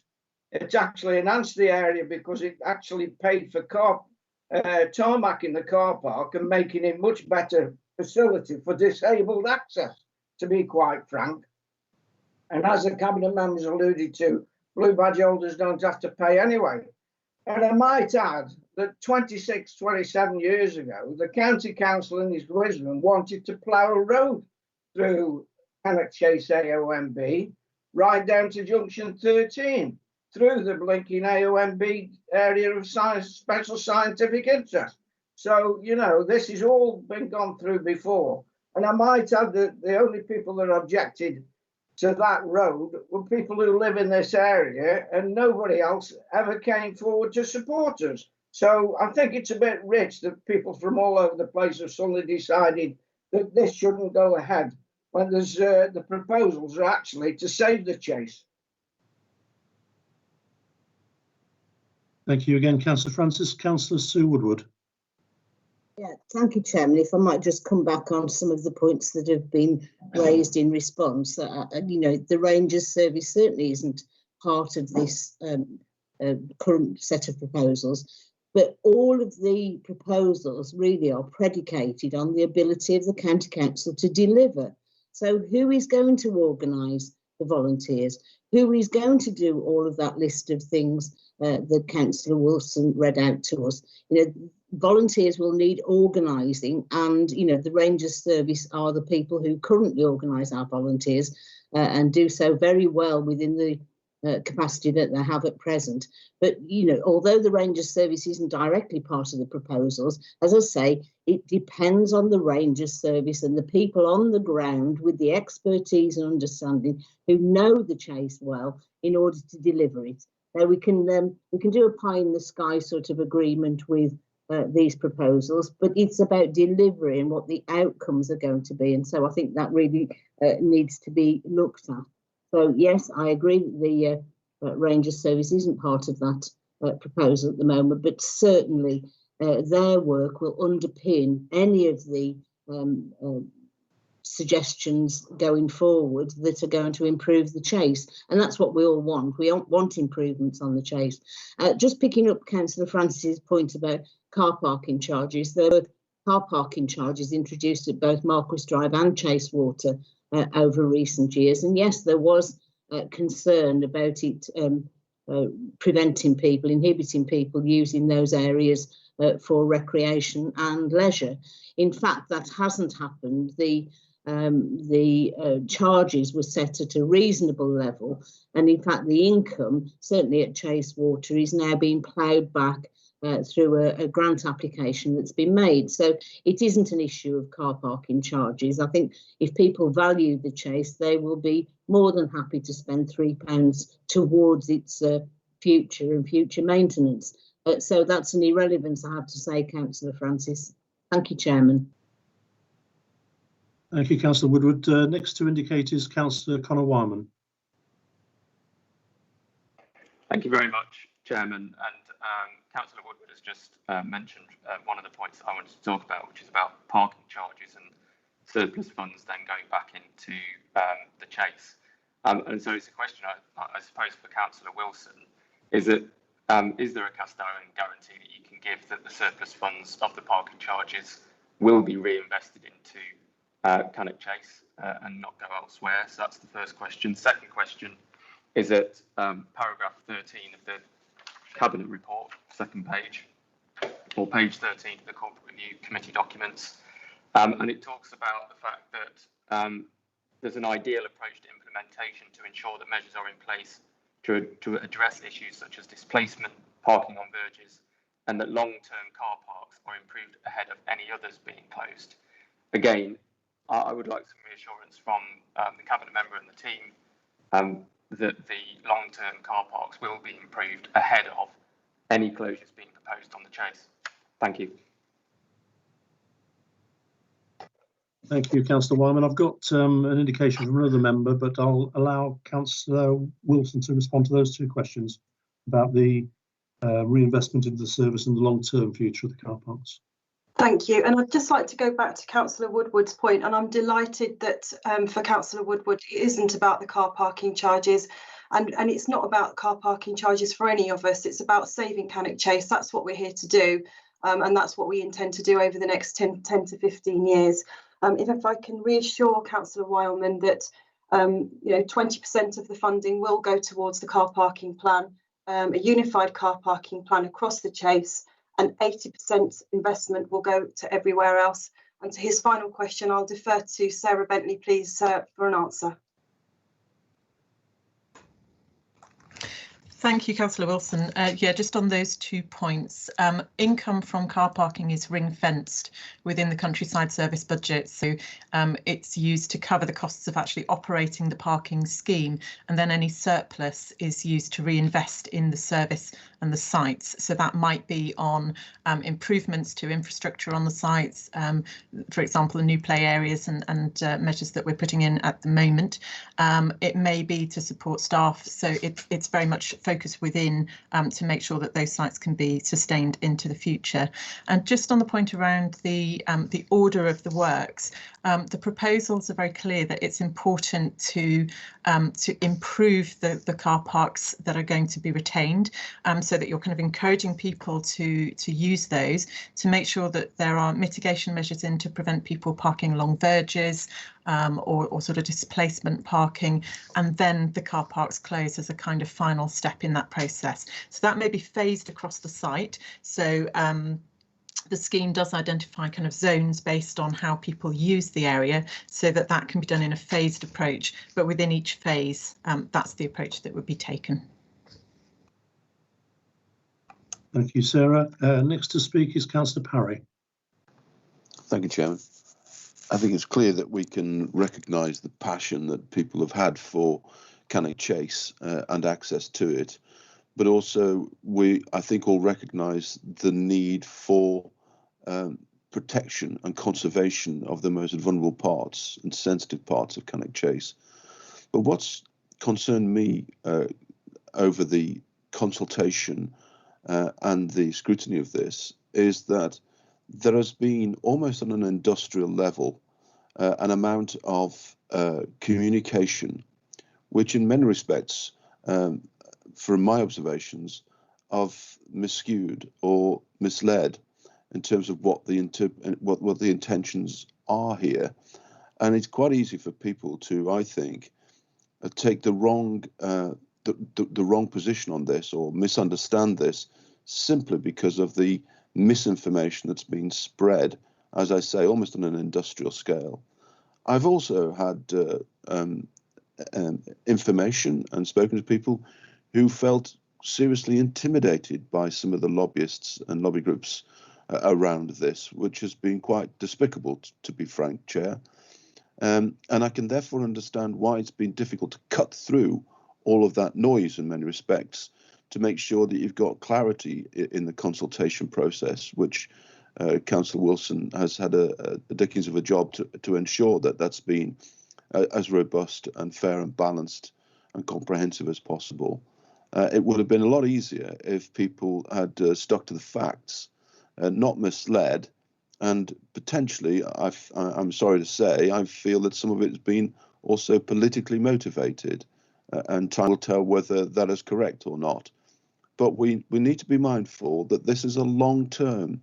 It actually enhanced the area because it actually paid for tarmac in the car park and making it much better facility for disabled access, to be quite frank. And as the cabinet members alluded to, blue badge holders don't have to pay anyway. And I might add that 27 years ago, the county council in his wisdom wanted to plough a road through Cannock Chase AONB right down to junction 13 through the blinking AONB area of special scientific interest. So, you know, this has all been gone through before. And I might add that the only people that objected to that road were people who live in this area, and nobody else ever came forward to support us. So I think it's a bit rich that people from all over the place have suddenly decided that this shouldn't go ahead when there's the proposals are actually to save the chase. Thank you again, Councillor Francis. Councillor Sue Woodward. Yeah, thank you, Chairman. If I might just come back on some of the points that have been raised in response. You know, the Rangers service certainly isn't part of this current set of proposals, but all of the proposals really are predicated on the ability of the County Council to deliver. So who is going to organise the volunteers? Who is going to do all of that list of things that Councillor Wilson read out to us? You know, volunteers will need organising, and you know, the Rangers service are the people who currently organise our volunteers and do so very well within the capacity that they have at present. But you know, although the Rangers service isn't directly part of the proposals, as I say, it depends on the Rangers service and the people on the ground with the expertise and understanding who know the chase well in order to deliver it. Now we can do a pie in the sky sort of agreement with these proposals, but it's about delivery and what the outcomes are going to be, and so I think that really needs to be looked at. So yes, I agree that the Rangers service isn't part of that proposal at the moment, but certainly their work will underpin any of the suggestions going forward that are going to improve the chase, and that's what we all want. We want improvements on the chase. Just picking up Councillor Francis's point about car parking charges, there were car parking charges introduced at both Marquis Drive and Chasewater over recent years, and yes, there was concern about it preventing people, inhibiting people using those areas for recreation and leisure. In fact, that hasn't happened. The charges were set at a reasonable level, and in fact the income, certainly at Chasewater, is now being ploughed back through a grant application that's been made. So it isn't an issue of car parking charges. I think if people value the chase, they will be more than happy to spend £3 towards its future and future maintenance. So that's an irrelevance, I have to say, Councillor Francis. Thank you, Chairman. Thank you, Councillor Woodward. Next to indicate is Councillor Conor Wyman. Thank you very much, Chairman. And Councillor Woodward has just mentioned one of the points I wanted to talk about, which is about parking charges and surplus funds then going back into the chase. And so it's a question, I suppose, for Councillor Wilson, is there a cast iron guarantee that you can give that the surplus funds of the parking charges will be reinvested into Cannock Chase and not go elsewhere? So that's the first question. Second question is at paragraph 13 of the Cabinet report, second page, or page 13 of the Corporate Review Committee documents. And it talks about the fact that there's an ideal approach to implementation to ensure that measures are in place to address issues such as displacement, parking on verges, and that long-term car parks are improved ahead of any others being closed. Again, I would like some reassurance from the Cabinet member and the team that the long-term car parks will be improved ahead of any closures being proposed on the chase. Thank you. Thank you, Councillor Wyman. I've got an indication from another member, but I'll allow Councillor Wilson to respond to those two questions about the reinvestment into the service and the long-term future of the car parks. Thank you. And I'd just like to go back to Councillor Woodward's point, and I'm delighted that for Councillor Woodward, it isn't about the car parking charges, and it's not about car parking charges for any of us. It's about saving Cannock Chase. That's what we're here to do, and that's what we intend to do over the next 10 to 15 years. If I can reassure Councillor Wildman that 20% of the funding will go towards the car parking plan, a unified car parking plan across the Chase, and 80% investment will go to everywhere else. And to his final question, I'll defer to Sarah Bentley, please, for an answer. Thank you, Councillor Wilson. Yeah, just on those 2 points, income from car parking is ring-fenced within the Countryside Service budget. So it's used to cover the costs of actually operating the parking scheme, and then any surplus is used to reinvest in the service and the sites. So that might be on improvements to infrastructure on the sites, for example, the new play areas and measures that we're putting in at the moment. It may be to support staff. So it's very much focused within to make sure that those sites can be sustained into the future. And just on the point around the order of the works, the proposals are very clear that it's important to improve the car parks that are going to be retained, so that you're kind of encouraging people to use those, to make sure that there are mitigation measures in to prevent people parking along verges or sort of displacement parking, and then the car parks close as a kind of final step in that process. So that may be phased across the site. So the scheme does identify kind of zones based on how people use the area, so that that can be done in a phased approach, but within each phase, that's the approach that would be taken. Thank you, Sarah. Next to speak is Councillor Parry. Thank you, Chairman. I think it's clear that we can recognise the passion that people have had for Cannock Chase and access to it, but also I think all recognise the need for protection and conservation of the most vulnerable parts and sensitive parts of Cannock Chase. But what's concerned me over the consultation and the scrutiny of this is that there has been, almost on an industrial level, an amount of communication, which in many respects, from my observations, have miscued or misled in terms of what the intentions are here. And it's quite easy for people to, I think, take the wrong position on this or misunderstand this simply because of the misinformation that's been spread, as I say, almost on an industrial scale. I've also had information and spoken to people who felt seriously intimidated by some of the lobbyists and lobby groups around this, which has been quite despicable, to be frank, Chair. And I can therefore understand why it's been difficult to cut through all of that noise in many respects to make sure that you've got clarity in the consultation process, which Councillor Wilson has had a dickens of a job to ensure that that's been as robust and fair and balanced and comprehensive as possible. It would have been a lot easier if people had stuck to the facts, not misled, and potentially, I'm sorry to say, I feel that some of it has been also politically motivated, and time will tell whether that is correct or not. But we need to be mindful that this is a long-term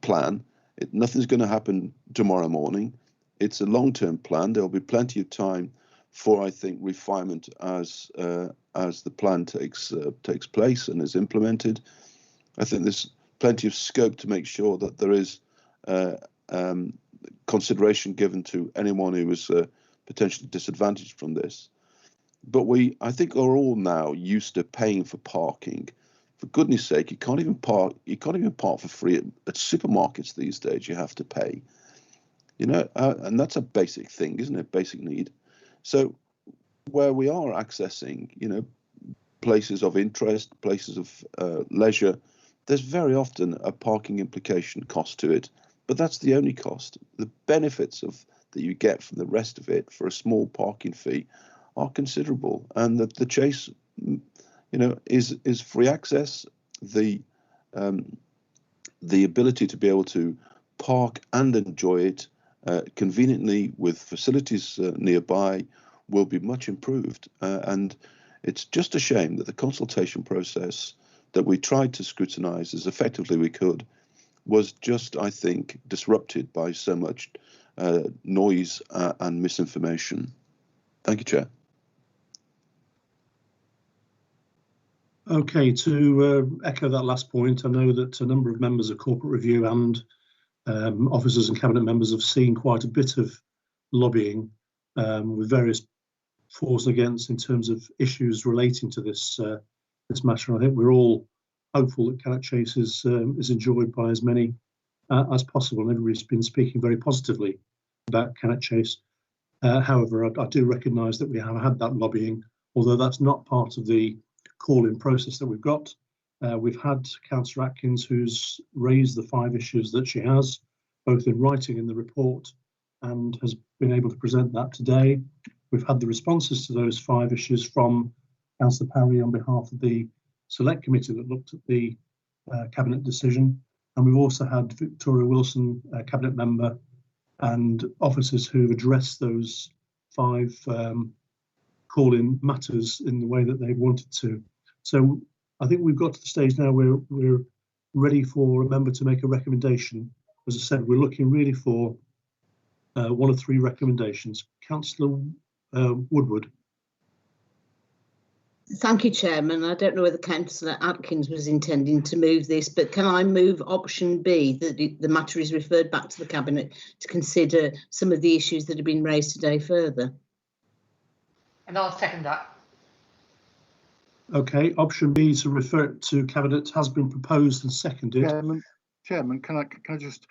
plan. Nothing's going to happen tomorrow morning. It's a long-term plan. There'll be plenty of time for, I think, refinement as the plan takes place and is implemented. I think there's plenty of scope to make sure that there is consideration given to anyone who is potentially disadvantaged from this. But I think, are all now used to paying for parking. For goodness sake, you can't even park for free at supermarkets these days. You have to pay. And that's a basic thing, isn't it? Basic need. So where we are accessing, places of interest, places of leisure, there's very often a parking implication cost to it, but that's the only cost. The benefits that you get from the rest of it for a small parking fee are considerable, and the Chase, is free access. The the ability to be able to park and enjoy it conveniently with facilities nearby will be much improved. And it's just a shame that the consultation process that we tried to scrutinise as effectively we could was just, I think, disrupted by so much noise and misinformation. Thank you, Chair. Okay, to echo that last point, I know that a number of members of Corporate Review and officers and cabinet members have seen quite a bit of lobbying with various fors and against in terms of issues relating to this this matter. I think we're all hopeful that Cannock Chase is enjoyed by as many as possible, and everybody's been speaking very positively about Cannock Chase. However, I do recognise that we have had that lobbying, although that's not part of the call-in process that we've got. We've had Councillor Atkins, who's raised the 5 issues that she has, both in writing in the report, and has been able to present that today. We've had the responses to those 5 issues from Councillor Parry on behalf of the Select Committee that looked at the Cabinet decision. And we've also had Victoria Wilson, Cabinet member, and officers who've addressed those 5 call-in matters in the way that they wanted to. So I think we've got to the stage now where we're ready for a member to make a recommendation. As I said, we're looking really for 1 of 3 recommendations. Councillor Woodward. Thank you, Chairman. I don't know whether Councillor Atkins was intending to move this, but can I move option B, that the matter is referred back to the Cabinet to consider some of the issues that have been raised today further? And I'll second that. Okay, option B to refer it to Cabinet has been proposed and seconded. Chairman, can I just?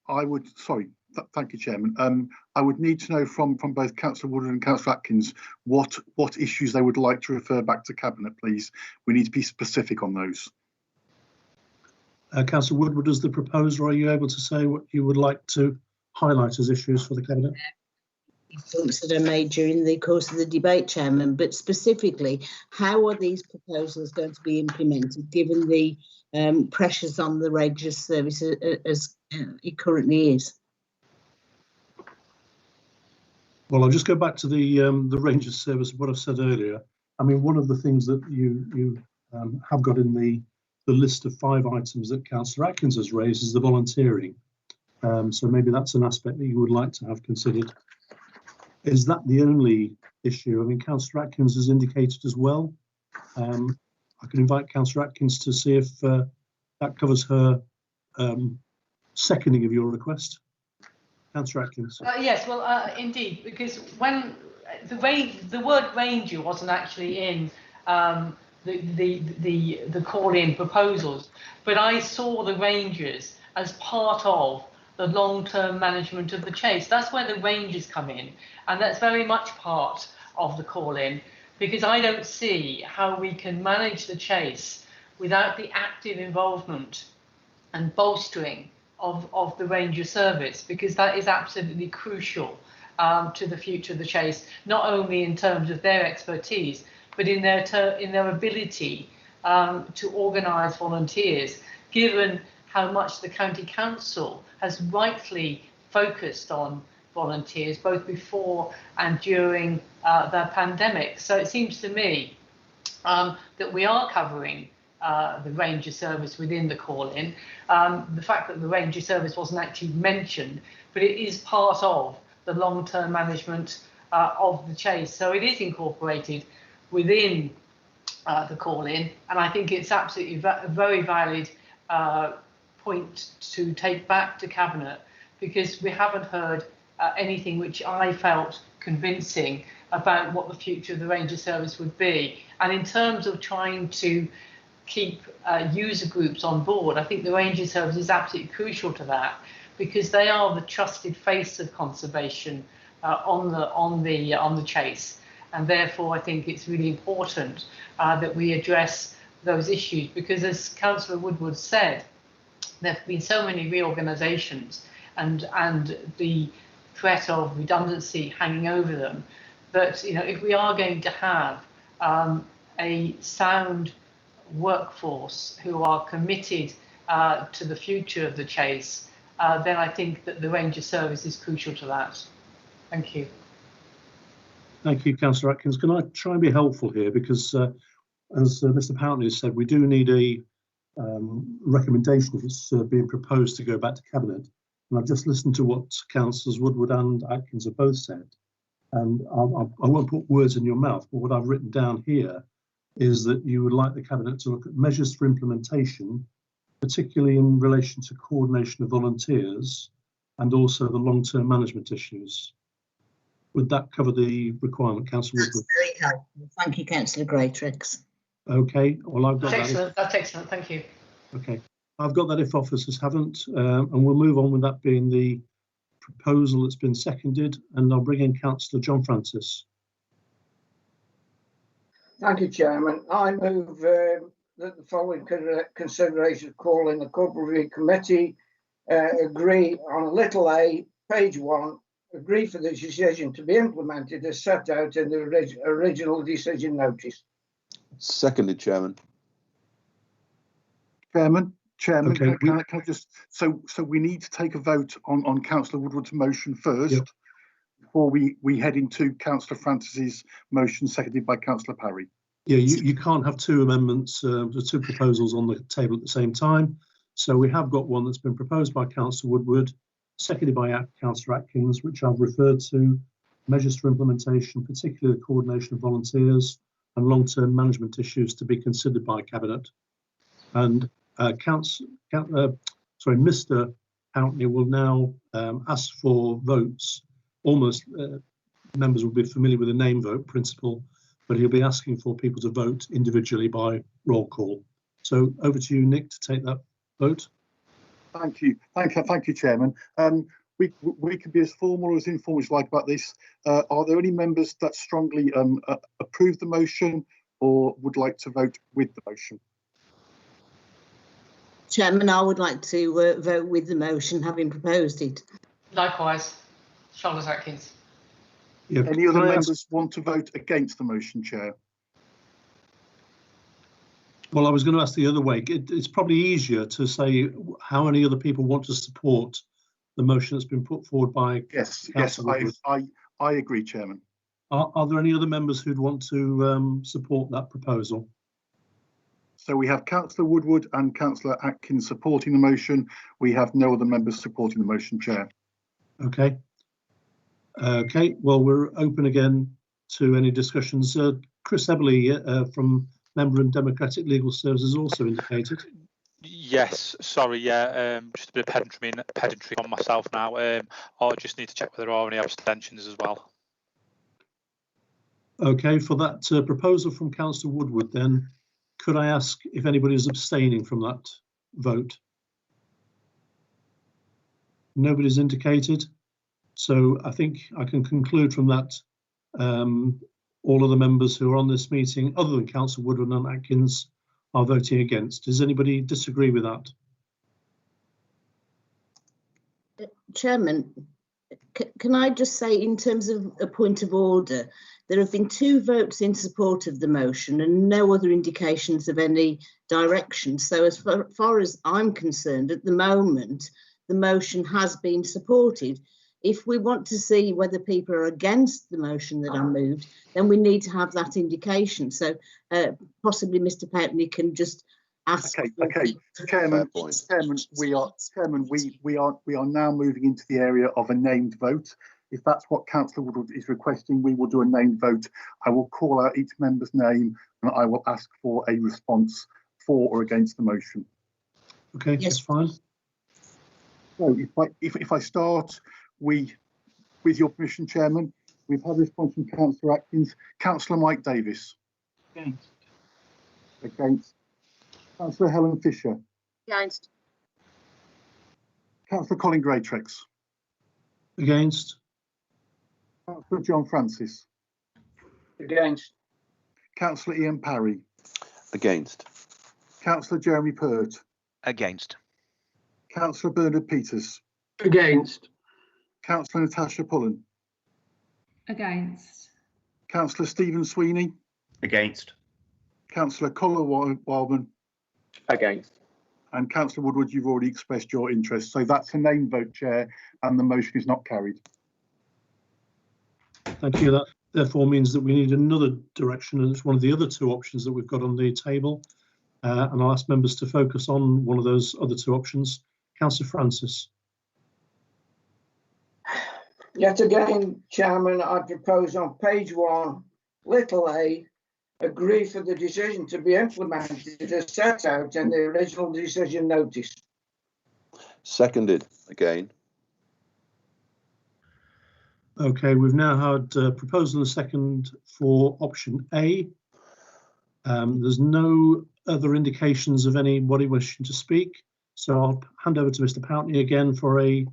I would, sorry, thank you, Chairman. I would need to know from both Councillor Woodward and Councillor Atkins what issues they would like to refer back to Cabinet, please. We need to be specific on those. Councillor Woodward, as the proposer, are you able to say what you would like to highlight as issues for the Cabinet? Points that are made during the course of the debate, Chairman, but specifically, how are these proposals going to be implemented given the pressures on the Rangers service as it currently is? Well, I'll just go back to the Rangers service, what I've said earlier. I mean, one of the things that you have got in the list of 5 items that Councillor Atkins has raised is the volunteering. So maybe that's an aspect that you would like to have considered. Is that the only issue? I mean, Councillor Atkins has indicated as well. I can invite Councillor Atkins to see if that covers her seconding of your request. Councillor Atkins. Yes, well, indeed, because when the word ranger wasn't actually in the call-in proposals, but I saw the Rangers as part of the long-term management of the chase. That's where the Rangers come in, and that's very much part of the call-in, because I don't see how we can manage the chase without the active involvement and bolstering of the Ranger service, because that is absolutely crucial to the future of the chase, not only in terms of their expertise, but in their ability to organise volunteers, given how much the County Council has rightly focused on volunteers both before and during the pandemic. So it seems to me that we are covering the Ranger service within the call-in. The fact that the Ranger service wasn't actually mentioned, but it is part of the long-term management of the chase. So it is incorporated within the call-in, and I think it's absolutely a very valid point to take back to Cabinet, because we haven't heard anything which I felt convincing about what the future of the Ranger service would be. And in terms of trying to keep user groups on board, I think the Ranger service is absolutely crucial to that, because they are the trusted face of conservation on the chase, and therefore I think it's really important that we address those issues, because as Councillor Woodward said, there have been so many reorganisations and the threat of redundancy hanging over them, that if we are going to have a sound workforce who are committed to the future of the Chase, then I think that the Ranger service is crucial to that. Thank you. Thank you, Councillor Atkins. Can I try and be helpful here? Because as Mr. Pountney has said, we do need a recommendation if it's being proposed to go back to Cabinet. And I've just listened to what Councillors Woodward and Atkins have both said. And I won't put words in your mouth, but what I've written down here is that you would like the Cabinet to look at measures for implementation, particularly in relation to coordination of volunteers and also the long-term management issues. Would that cover the requirement, Councillor Woodward? That's very helpful. Thank you, Councillor Greatrix. Okay, well, I've got That's that. excellent. That's excellent. Thank you. Okay, I've got that if officers haven't, and we'll move on with that being the proposal that's been seconded, and I'll bring in Councillor John Francis. Thank you, Chairman. I move that the following consideration of calling the Corporate Review Committee agree on little a, page 1, agree for the decision to be implemented as set out in the original decision notice. Seconded, Chairman. Chairman, Okay, can I just, so we need to take a vote on Councillor Woodward's motion first, Yep. before we head into Councillor Francis's motion, seconded by Councillor Parry. Yeah, you can't have two amendments, the two proposals on the table at the same time. So we have got one that's been proposed by Councillor Woodward, seconded by Councillor Atkins, which I've referred to, measures for implementation, particularly the coordination of volunteers and long-term management issues to be considered by Cabinet. And Mr. Pountney will now ask for votes. Almost members will be familiar with the name vote principle, but he'll be asking for people to vote individually by roll call. So over to you, Nick, to take that vote. Thank you, Chairman. We can be as formal or as informal as you like about this. Are there any members that strongly approve the motion or would like to vote with the motion? Chairman, I would like to vote with the motion, having proposed it. Likewise, Charlotte Atkins. Yeah, Any other members want to vote against the motion, Chair? Well, I was going to ask the other way. It's probably easier to say how many other people want to support the motion that's been put forward by. Yes, Councillor I agree, Chairman. Are there any other members who'd want to support that proposal? So we have Councillor Woodward and Councillor Atkins supporting the motion. We have no other members supporting the motion, Chair. Okay. Okay, well, we're open again to any discussions. Chris Eberly from Member and Democratic Legal Services also indicated. Yes, sorry, yeah, just a bit of pedantry on myself now. I just need to check whether there are any abstentions as well. Okay, for that proposal from Councillor Woodward, then, could I ask if anybody is abstaining from that vote? Nobody's indicated. So I think I can conclude from that all of the members who are on this meeting, other than Councillor Woodward and Atkins, are voting against. Does anybody disagree with that? Chairman, can I just say, in terms of a point of order, there have been 2 votes in support of the motion and no other indications of any direction. So as far as I'm concerned, at the moment, the motion has been supported. If we want to see whether people are against the motion that I moved, then we need to have that indication. So possibly Mr. Pountney can just ask. Okay, Chairman, we are now moving into the area of a named vote. If that's what Councillor Woodward is requesting, we will do a named vote. I will call out each member's name and I will ask for a response for or against the motion. Okay, yes, that's fine. So if I start with your permission, Chairman, we've had a response from Councillor Atkins. Councillor Mike Davis. Against. Against. Councillor Helen Fisher. Against. Councillor Colin Greatrix. Against. Councillor John Francis. Against. Councillor Ian Parry. Against. Councillor Jeremy Pert. Against. Councillor Bernard Peters. Against. Councillor Natasha Pullen. Against. Councillor Stephen Sweeney. Against. Councillor Colin Wildman, Against. and Councillor Woodward, you've already expressed your interest. So that's a name vote, Chair, and the motion is not carried. Thank you. That therefore means that we need another direction, and it's one of the other two options that we've got on the table. And I'll ask members to focus on one of those other two options. Councillor Francis. Yet again, Chairman, I propose on page 1, little a, agree for the decision to be implemented as set out in the original decision notice. Seconded again. Okay, we've now had a proposal and a second for option A. There's no other indications of anybody wishing to speak, so I'll hand over to Mr. Pountney again for a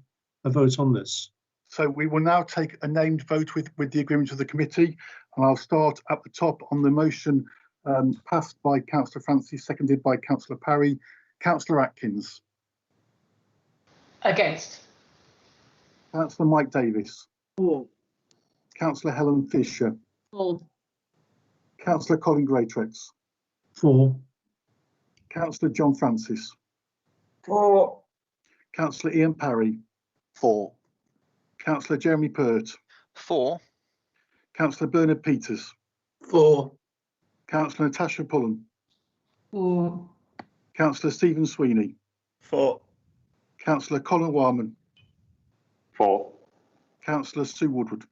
vote on this. So we will now take a named vote with the agreement of the committee, and I'll start at the top on the motion passed by Councillor Francis, seconded by Councillor Parry. Councillor Atkins. Against. Councillor Mike Davis. For. Councillor Helen Fisher. For. Councillor Colin Greatrex. For. Councillor John Francis. For. Councillor Ian Parry. For. Councillor Jeremy Pert. For. Councillor Bernard Peters. For. Councillor Natasha Pullen. For. Councillor Stephen Sweeney. For. Councillor Colin Warman. For. Councillor Sue Woodward.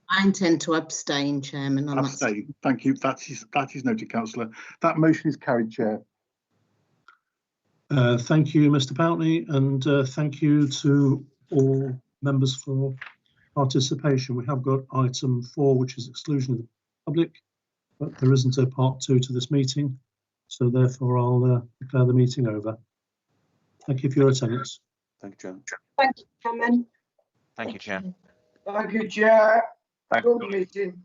I intend to abstain, Chairman. On that. Abstain. Thank you. That is noted, Councillor. That motion is carried, Chair. Thank you, Mr. Pountney, and thank you to all members for participation. We have got item 4, which is exclusion of the public, but there isn't a part 2 to this meeting, so therefore I'll declare the meeting over. Thank you for your attendance. Thank you, Chairman. Thank you, Chairman. Thank you, Chair. Thank you, Chair. Thank Good you. meeting.